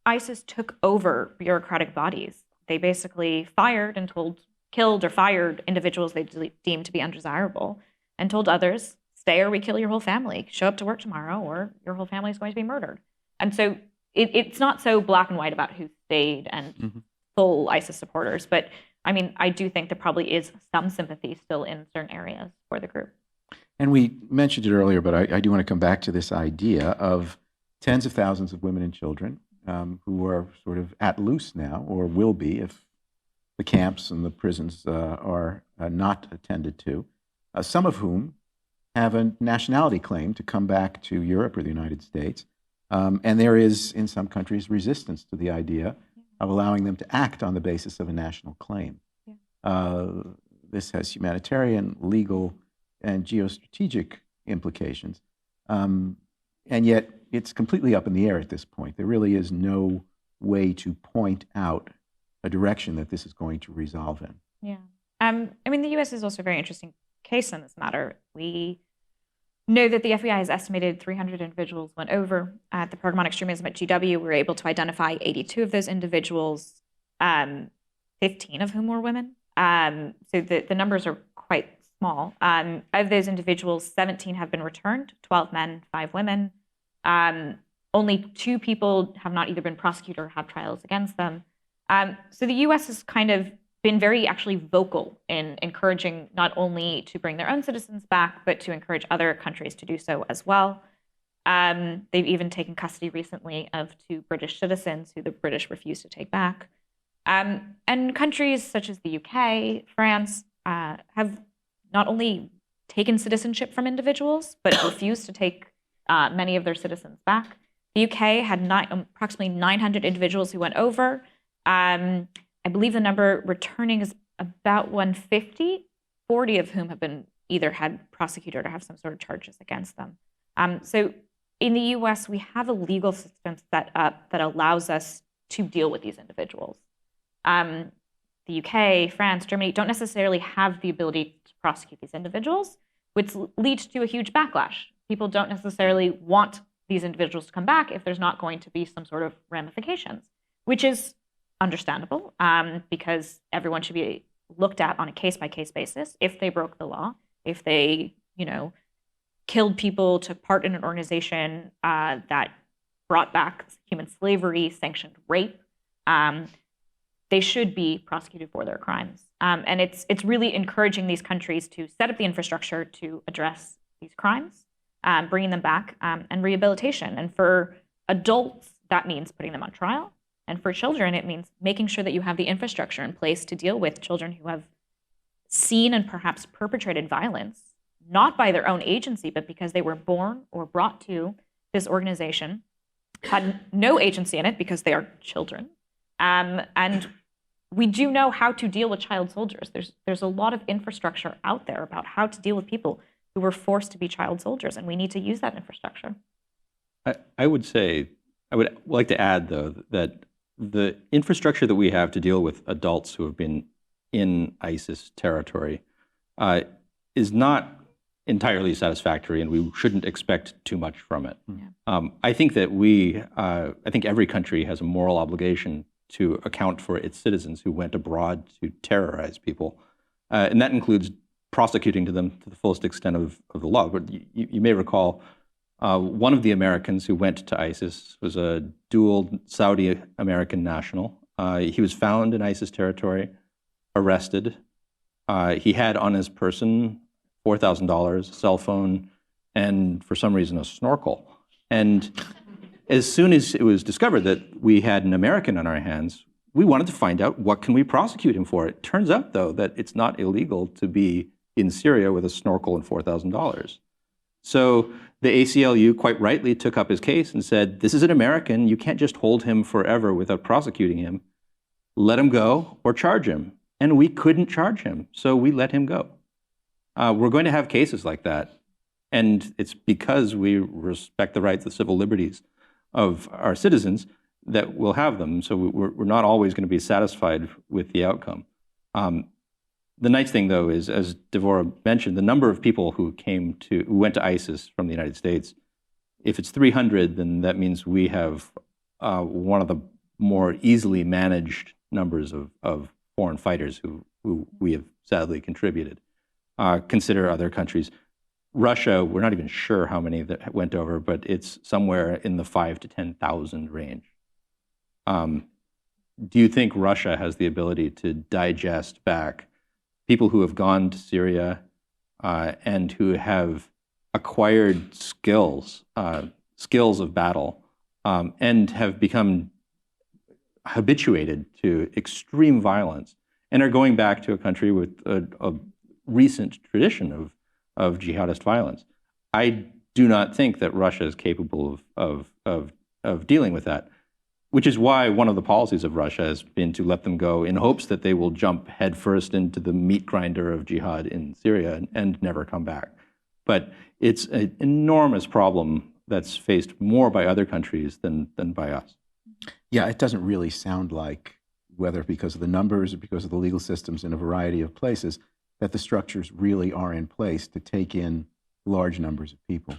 ISIS took over bureaucratic bodies, they basically killed or fired individuals they deemed to be undesirable, and told others, stay or we kill your whole family. Show up to work tomorrow or your whole family is going to be murdered. And so it's not so black and white about who stayed and full ISIS supporters. But I do think there probably is some sympathy still in certain areas for the group. And we mentioned it earlier, but I do want to come back to this idea of tens of thousands of women and children who are sort of at loose now, or will be if the camps and the prisons are not attended to, some of whom have a nationality claim to come back to Europe or the United States. And there is, in some countries, resistance to the idea of allowing them to act on the basis of a national claim. This has humanitarian, legal, and geostrategic implications. And yet, it's completely up in the air at this point. There really is no way to point out a direction that this is going to resolve in. Yeah. The U.S. is also a very interesting case in this matter. We know that the FBI has estimated 300 individuals went over at the program on extremism at GW. We were able to identify 82 of those individuals, 15 of whom were women. So the numbers are quite small. Of those individuals, 17 have been returned, 12 men, 5 women. Only 2 people have not either been prosecuted or have trials against them. So the U.S. has kind of been very actually vocal in encouraging not only to bring their own citizens back, but to encourage other countries to do so as well. They've even taken custody recently of 2 British citizens who the British refused to take back. And countries such as the UK, France, have not only taken citizenship from individuals, but refused to take many of their citizens back. The UK had approximately 900 individuals who went over. I believe the number returning is about 150, 40 of whom have been either had prosecuted or have some sort of charges against them. So in the US, we have a legal system set up that allows us to deal with these individuals. The UK, France, Germany don't necessarily have the ability to prosecute these individuals, which leads to a huge backlash. People don't necessarily want these individuals to come back if there's not going to be some sort of ramifications, which is understandable because everyone should be looked at on a case-by-case basis. If they broke the law, if they, killed people, took part in an organization that brought back human slavery, sanctioned rape, they should be prosecuted for their crimes. And it's really encouraging these countries to set up the infrastructure to address these crimes, bringing them back, and rehabilitation. And for adults, that means putting them on trial. And for children, it means making sure that you have the infrastructure in place to deal with children who have seen and perhaps perpetrated violence, not by their own agency, but because they were born or brought to this organization, had no agency in it because they are children. And we do know how to deal with child soldiers. There's a lot of infrastructure out there about how to deal with people who were forced to be child soldiers, and we need to use that infrastructure. I would like to add, though, that the infrastructure that we have to deal with adults who have been in ISIS territory is not entirely satisfactory, and we shouldn't expect too much from it. I think that I think every country has a moral obligation to account for its citizens who went abroad to terrorize people, and that includes prosecuting them to the fullest extent of the law. But you may recall one of the Americans who went to ISIS was a dual Saudi-American national. He was found in ISIS territory, arrested. He had on his person $4,000, a cell phone, and for some reason a snorkel. And as soon as it was discovered that we had an American on our hands, we wanted to find out what can we prosecute him for. It turns out, though, that it's not illegal to be in Syria with a snorkel and $4,000. So the ACLU quite rightly took up his case and said, this is an American, you can't just hold him forever without prosecuting him. Let him go or charge him. And we couldn't charge him, so we let him go. We're going to have cases like that. And it's because we respect the rights, the civil liberties of our citizens that we'll have them. So we're not always going to be satisfied with the outcome. The nice thing, though, is, as Devorah mentioned, the number of people who went to ISIS from the United States, if it's 300, then that means we have one of the more easily managed numbers of foreign fighters who we have sadly contributed. Consider other countries. Russia, we're not even sure how many that went over, but it's somewhere in the 5,000 to 10,000 range. Do you think Russia has the ability to digest back people who have gone to Syria and who have acquired skills of battle, and have become habituated to extreme violence and are going back to a country with a recent tradition of jihadist violence? I do not think that Russia is capable of dealing with that, which is why one of the policies of Russia has been to let them go in hopes that they will jump headfirst into the meat grinder of jihad in Syria and never come back. But it's an enormous problem that's faced more by other countries than by us. Yeah, it doesn't really sound like, whether because of the numbers or because of the legal systems in a variety of places, that the structures really are in place to take in large numbers of people.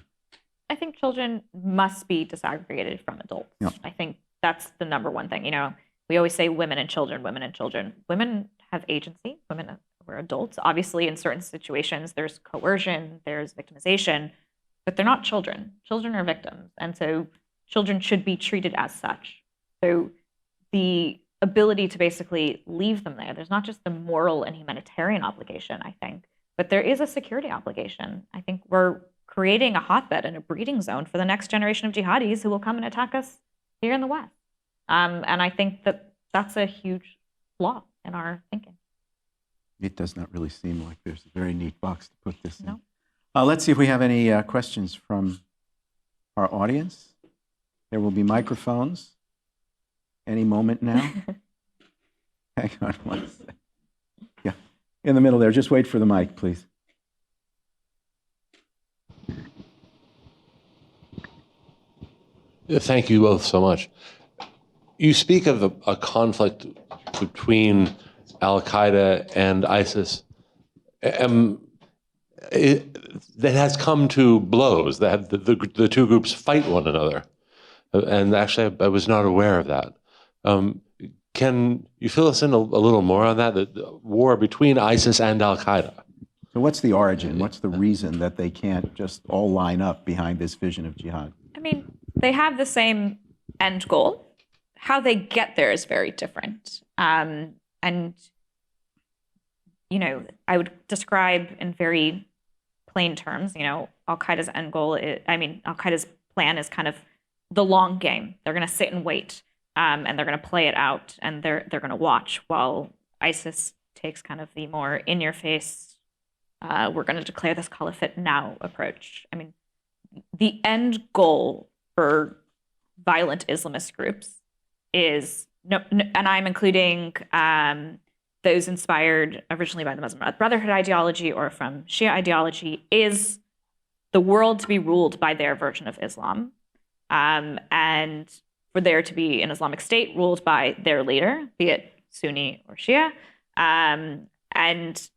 I think children must be disaggregated from adults. Yeah. I think that's the number one thing. You know, we always say women and children, women and children. Women have agency. Women are adults. Obviously, in certain situations, there's coercion, there's victimization, but they're not children. Children are victims. And so children should be treated as such. So the ability to basically leave them there's not just the moral and humanitarian obligation, I think, but there is a security obligation. I think we're creating a hotbed and a breeding zone for the next generation of jihadis who will come and attack us here in the West. And I think that that's a huge flaw in our thinking. It does not really seem like there's a very neat box to put this No. in. Let's see if we have any questions from our audience. There will be microphones any moment now. Hang on one second. Yeah, in the middle there. Just wait for the mic, please. Thank you both so much. You speak of a conflict between Al-Qaeda and ISIS that has come to blows, that the two groups fight one another. And actually, I was not aware of that. Can you fill us in a little more on that, the war between ISIS and Al-Qaeda? So what's the origin? What's the reason that they can't just all line up behind this vision of jihad? I mean, they have the same end goal. How they get there is very different. And, you know, I would describe in very plain terms, you know, Al-Qaeda's end goal Al-Qaeda's plan is kind of the long game. They're going to sit and wait, and they're going to play it out, and they're going to watch, while ISIS takes kind of the more in-your-face, we're going to declare this caliphate now approach. I mean, the end goal for violent Islamist groups is, and I'm including those inspired originally by the Muslim Brotherhood ideology or from Shia ideology, is the world to be ruled by their version of Islam. And for there to be an Islamic State ruled by their leader, be it Sunni or Shia, and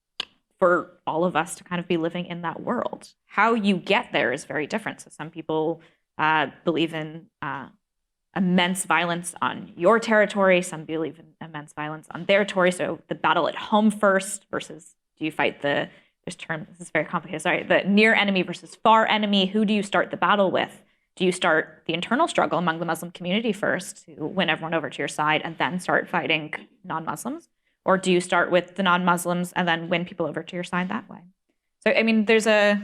for all of us to kind of be living in that world. How you get there is very different. So some people believe in immense violence on your territory. Some believe in immense violence on their territory. So the battle at home first versus do you fight this is very complicated, sorry, the near enemy versus far enemy. Who do you start the battle with? Do you start the internal struggle among the Muslim community first to win everyone over to your side and then start fighting non-Muslims? Or do you start with the non-Muslims and then win people over to your side that way? So, I mean, there's a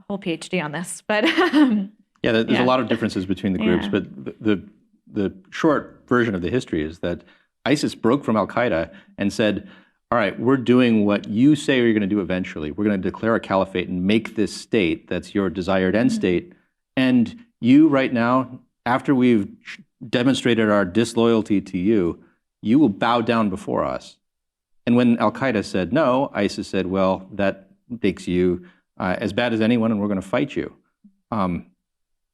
whole PhD on this, but yeah, there's a lot of differences between the groups, but the short version of the history is that ISIS broke from Al-Qaeda and said, all right, we're doing what you say you're going to do eventually. We're going to declare a caliphate and make this state that's your desired end state. And you right now, after we've demonstrated our disloyalty to you, you will bow down before us. And when Al-Qaeda said no, ISIS said, well, that makes you as bad as anyone and we're going to fight you.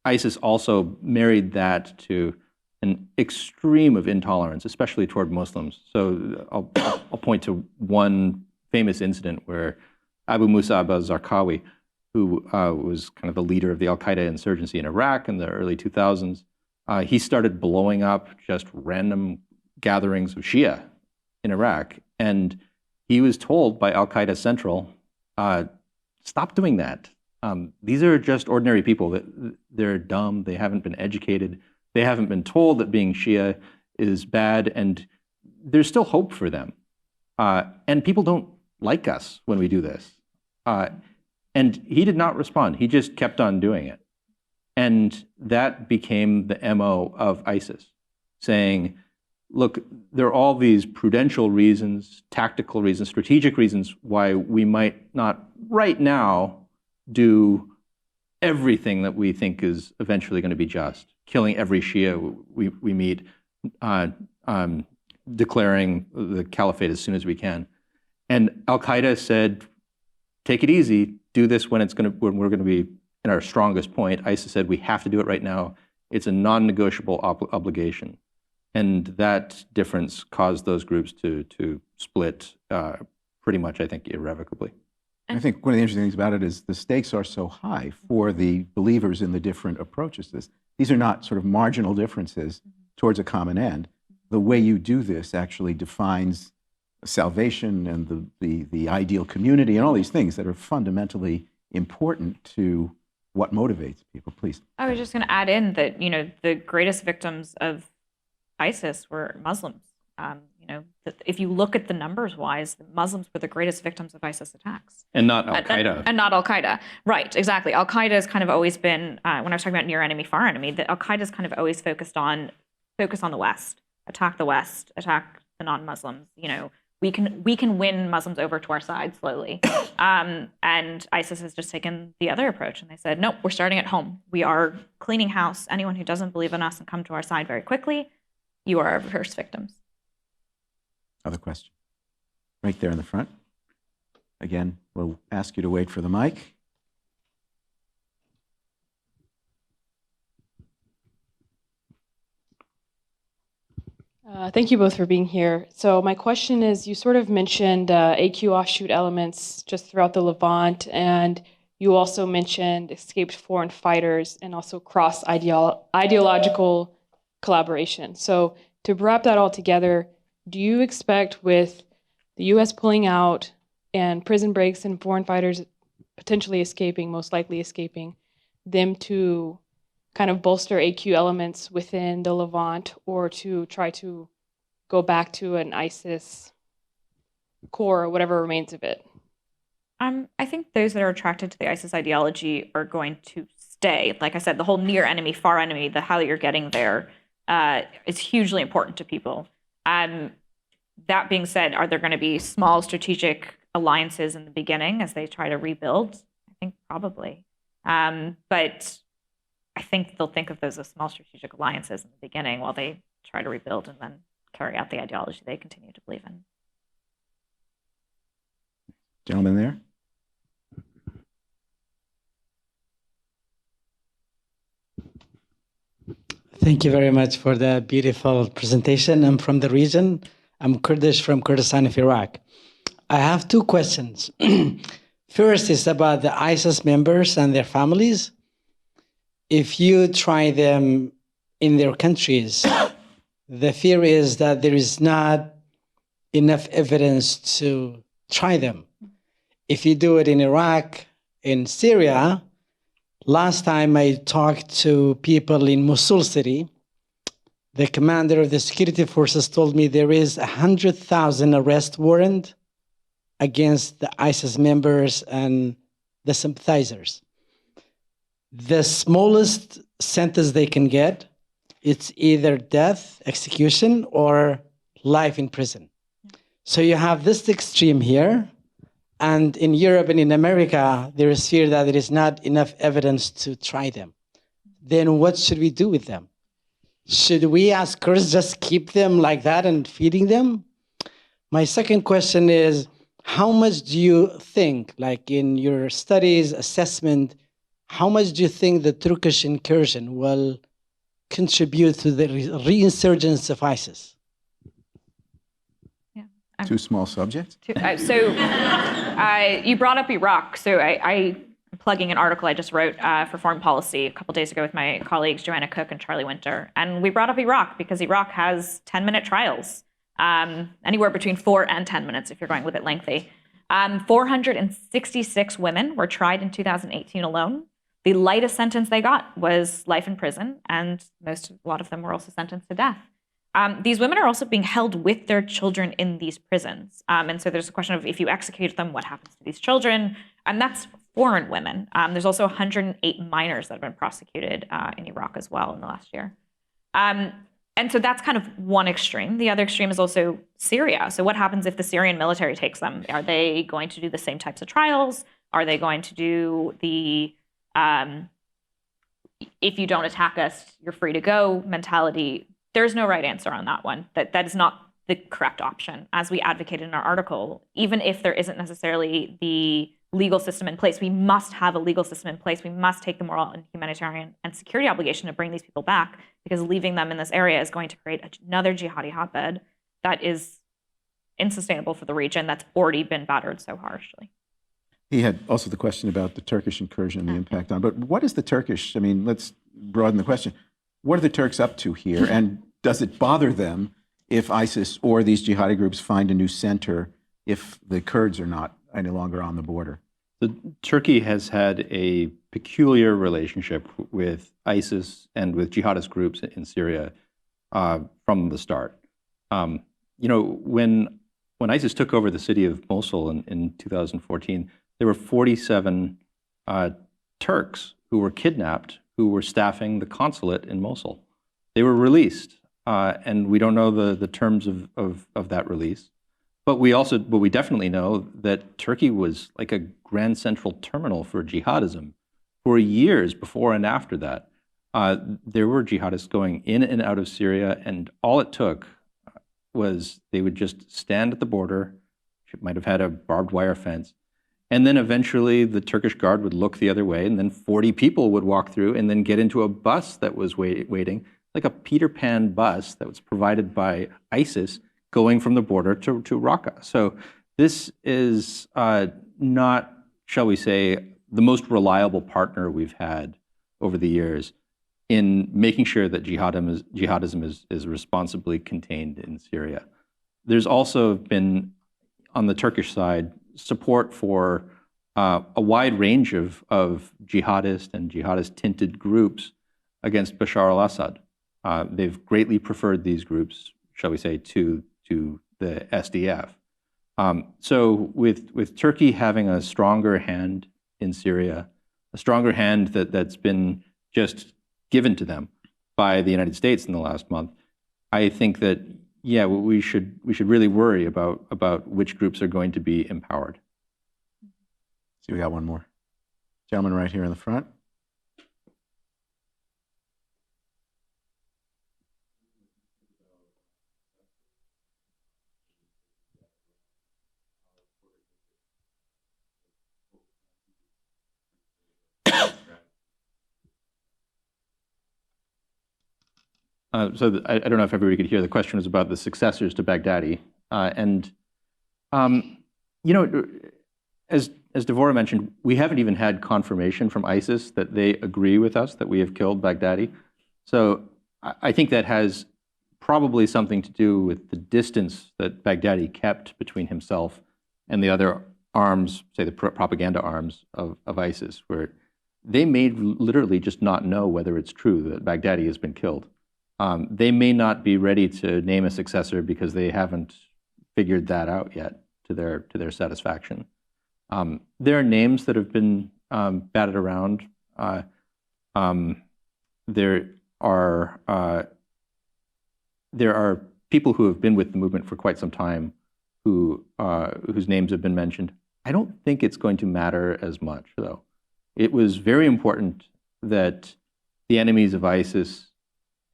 ISIS also married that to an extreme of intolerance, especially toward Muslims. So I'll point to one famous incident where Abu Musab al-Zarqawi, who was kind of the leader of the Al-Qaeda insurgency in Iraq in the early 2000s, he started blowing up just random gatherings of Shia in Iraq. And he was told by Al-Qaeda Central, stop doing that. These are just ordinary people. They're dumb. They haven't been educated. They haven't been told that being Shia is bad. And there's still hope for them. And people don't like us when we do this. And he did not respond. He just kept on doing it. And that became the MO of ISIS, saying, look, there are all these prudential reasons, tactical reasons, strategic reasons why we might not right now do everything that we think is eventually going to be just, killing every Shia we meet, declaring the caliphate as soon as we can. And Al-Qaeda said, take it easy, do this when we're going to be in our strongest point. ISIS said, we have to do it right now. It's a non-negotiable obligation. And that difference caused those groups to split pretty much, I think, irrevocably. I think one of the interesting things about it is the stakes are so high for the believers in the different approaches to this. These are not sort of marginal differences towards a common end. The way you do this actually defines salvation and the ideal community and all these things that are fundamentally important to what motivates people. Please. I was just going to add in that, the greatest victims of ISIS were Muslims. If you look at the numbers wise, the Muslims were the greatest victims of ISIS attacks. And not Al-Qaeda. And not Al-Qaeda. Right, exactly. Al-Qaeda has kind of always been, when I was talking about near enemy, far enemy, that Al-Qaeda has kind of always focused on the West, attack the non-Muslims. We can win Muslims over to our side slowly. And ISIS has just taken the other approach. And they said, nope, we're starting at home. We are cleaning house. Anyone who doesn't believe in us and come to our side very quickly, you are our first victims. Other question? Right there in the front. Again, we'll ask you to wait for the mic. Thank you both for being here. So my question is, you sort of mentioned AQ offshoot elements just throughout the Levant, and you also mentioned escaped foreign fighters and also cross-ideological collaboration. So to wrap that all together, do you expect with the U.S. pulling out and prison breaks and foreign fighters potentially escaping, most likely escaping, them to kind of bolster AQ elements within the Levant or to try to go back to an ISIS core or whatever remains of it? I think those that are attracted to the ISIS ideology are going to stay. Like I said, the whole near enemy, far enemy, how you're getting there is hugely important to people. That being said, are there going to be small strategic alliances in the beginning as they try to rebuild? I think probably. But I think they'll think of those as small strategic alliances in the beginning while they try to rebuild and then carry out the ideology they continue to believe in. Gentleman there. Thank you very much for the beautiful presentation. I'm from the region. I'm Kurdish from Kurdistan of Iraq. I have two questions. First is about the ISIS members and their families. If you try them in their countries, the fear is that there is not enough evidence to try them. If you do it in Iraq, in Syria, last time I talked to people in Mosul city, the commander of the security forces told me there is 100,000 arrest warrant against the ISIS members and the sympathizers. The smallest sentence they can get, it's either death, execution, or life in prison. So you have this extreme here, and in Europe and in America, there is fear that there is not enough evidence to try them. Then what should we do with them? Should we, as Kurds, just keep them like that and feeding them? My second question is, how much do you think, like in your studies, assessment, how much do you think the Turkish incursion will contribute to the reinsurgence of ISIS? Two small subjects? You brought up Iraq. So I'm plugging an article I just wrote for Foreign Policy a couple days ago with my colleagues Joanna Cook and Charlie Winter. And we brought up Iraq because Iraq has 10-minute trials, anywhere between 4 and 10 minutes if you're going with it lengthy. 466 women were tried in 2018 alone. The lightest sentence they got was life in prison, and a lot of them were also sentenced to death. These women are also being held with their children in these prisons. And so there's a question of if you execute them, what happens to these children? And that's foreign women. There's also 108 minors that have been prosecuted in Iraq as well in the last year. And so that's kind of one extreme. The other extreme is also Syria. So what happens if the Syrian military takes them? Are they going to do the same types of trials? Are they going to do the if you don't attack us, you're free to go mentality? There's no right answer on that one. That is not the correct option. As we advocated in our article, even if there isn't necessarily the legal system in place, we must have a legal system in place. We must take the moral and humanitarian and security obligation to bring these people back, because leaving them in this area is going to create another jihadi hotbed that is unsustainable for the region that's already been battered so harshly. He had also the question about the Turkish incursion and the impact on. But what is the Turkish? I mean, let's broaden the question. What are the Turks up to here? And does it bother them if ISIS or these jihadi groups find a new center if the Kurds are not any longer on the border? Turkey has had a peculiar relationship with ISIS and with jihadist groups in Syria from the start. When ISIS took over the city of Mosul in 2014, there were 47 Turks who were kidnapped, who were staffing the consulate in Mosul. They were released, and we don't know the terms of that release. But we definitely know that Turkey was like a Grand Central terminal for jihadism for years before and after that. There were jihadists going in and out of Syria, and all it took was they would just stand at the border. It might have had a barbed wire fence. And then eventually the Turkish guard would look the other way, and then 40 people would walk through and then get into a bus that was waiting, like a Peter Pan bus that was provided by ISIS going from the border to Raqqa. So this is not, shall we say, the most reliable partner we've had over the years in making sure that jihadism is responsibly contained in Syria. There's also been, on the Turkish side, support for a wide range of jihadist and jihadist-tinted groups against Bashar al-Assad. They've greatly preferred these groups, shall we say, to the SDF. So with Turkey having a stronger hand in Syria, a stronger hand that's been just given to them by the United States in the last month, I think that, yeah, we should really worry about which groups are going to be empowered. See, we got one more. Gentleman right here in the front. I don't know if everybody could hear. The question was about the successors to Baghdadi. You know, as Devorah mentioned, we haven't even had confirmation from ISIS that they agree with us that we have killed Baghdadi. So I think that has probably something to do with the distance that Baghdadi kept between himself and the other arms, say the propaganda arms of ISIS, where they may literally just not know whether it's true that Baghdadi has been killed. They may not be ready to name a successor because they haven't figured that out yet to their satisfaction. There are names that have been batted around. There are people who have been with the movement for quite some time whose names have been mentioned. I don't think it's going to matter as much, though. It was very important that the enemies of ISIS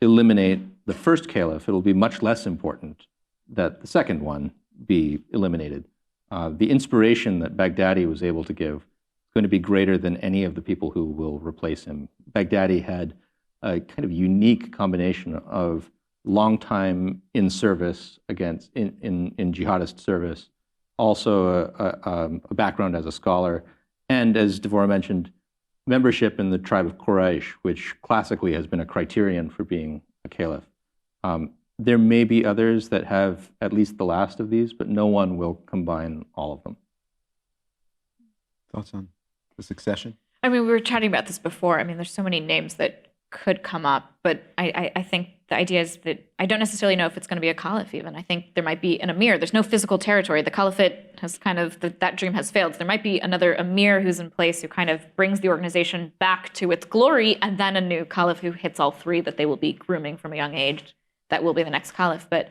eliminate the first caliph. It'll be much less important that the second one be eliminated. The inspiration that Baghdadi was able to give is going to be greater than any of the people who will replace him. Baghdadi had a kind of unique combination of long time in service in jihadist service, also a background as a scholar, and as Devorah mentioned, membership in the tribe of Quraysh, which classically has been a criterion for being a caliph. There may be others that have at least the last of these, but no one will combine all of them. Thoughts on the succession? I mean, we were chatting about this before. I mean, there's so many names that could come up, but I think the idea is that I don't necessarily know if it's going to be a caliph even. I think there might be an emir. There's no physical territory. The caliphate has kind of, that dream has failed. So there might be another emir who's in place who kind of brings the organization back to its glory, and then a new caliph who hits all three that they will be grooming from a young age that will be the next caliph. But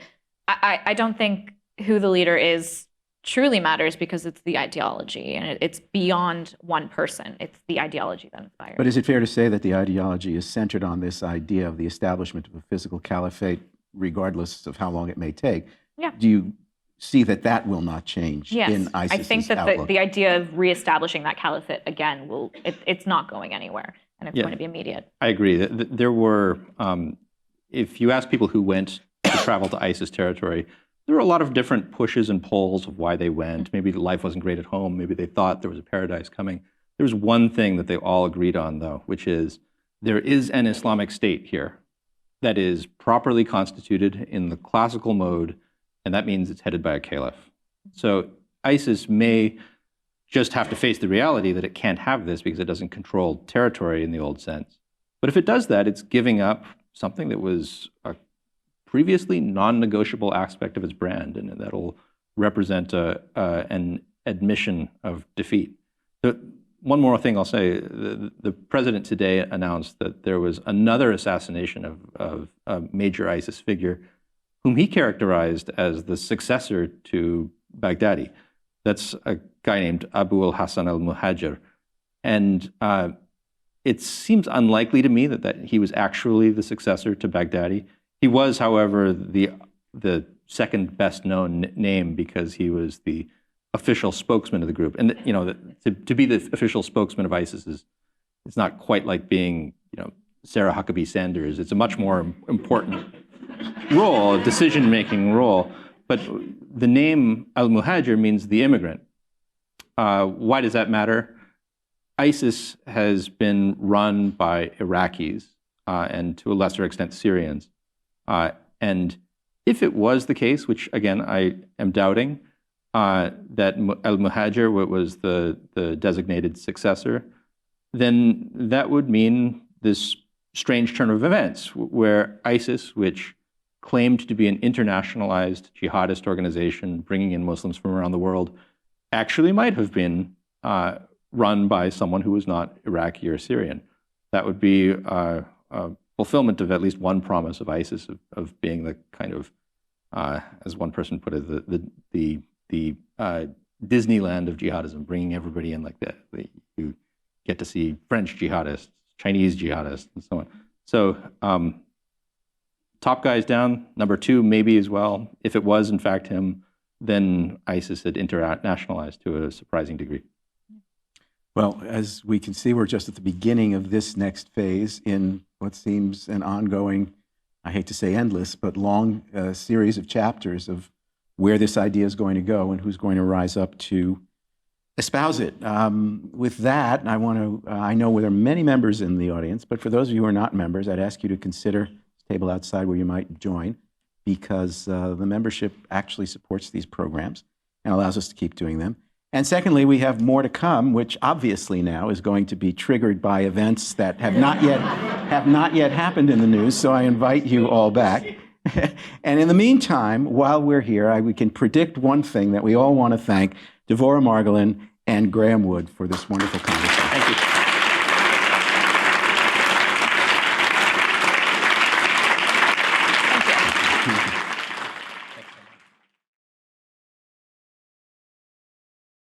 I don't think who the leader is truly matters because it's the ideology, and it's beyond one person. It's the ideology that inspires. But is it fair to say that the ideology is centered on this idea of the establishment of a physical caliphate, regardless of how long it may take? Yeah. Do you see that that will not change in ISIS's I think that outlook? the idea of reestablishing that caliphate again it's not going anywhere, and it's going to be immediate. I agree. There were, if you ask people who went to travel to ISIS territory, there were a lot of different pushes and pulls of why they went. Maybe life wasn't great at home. Maybe they thought there was a paradise coming. There was one thing that they all agreed on, though, which is there is an Islamic State here that is properly constituted in the classical mode, and that means it's headed by a caliph. So ISIS may just have to face the reality that it can't have this because it doesn't control territory in the old sense. But if it does that, it's giving up something that was a previously non-negotiable aspect of its brand, and that'll represent an admission of defeat. One more thing I'll say, the president today announced that there was another assassination of a major ISIS figure whom he characterized as the successor to Baghdadi. That's a guy named Abu al-Hassan al-Muhajir. And it seems unlikely to me that he was actually the successor to Baghdadi. He was, however, the second best known name because he was the official spokesman of the group. And you know, to be the official spokesman of ISIS it's not quite like being, you know, Sarah Huckabee Sanders. It's a much more important role, a decision-making role. But the name al-Muhajir means the immigrant. Why does that matter? ISIS has been run by Iraqis and to a lesser extent Syrians. And if it was the case, which again I am doubting, that al-Muhajir was the designated successor, then that would mean this strange turn of events where ISIS, which claimed to be an internationalized jihadist organization bringing in Muslims from around the world, actually might have been run by someone who was not Iraqi or Syrian. That would be a fulfillment of at least one promise of ISIS of being the kind of, as one person put it, the Disneyland of jihadism, bringing everybody in like that. You get to see French jihadists, Chinese jihadists, and so on. So top guys down, number two maybe as well. If it was in fact him, then ISIS had internationalized to a surprising degree. Well, as we can see, we're just at the beginning of this next phase in what seems an ongoing I hate to say endless, but long series of chapters of where this idea is going to go and who's going to rise up to espouse it. With that, I know there are many members in the audience, but for those of you who are not members, I'd ask you to consider the table outside where you might join, because the membership actually supports these programs and allows us to keep doing them. And secondly, we have more to come, which obviously now is going to be triggered by events that have not yet happened in the news, so I invite you all back. And in the meantime, while we're here, we can predict one thing, that we all want to thank Devorah Margolin and Graeme Wood for this wonderful conversation. Thank you.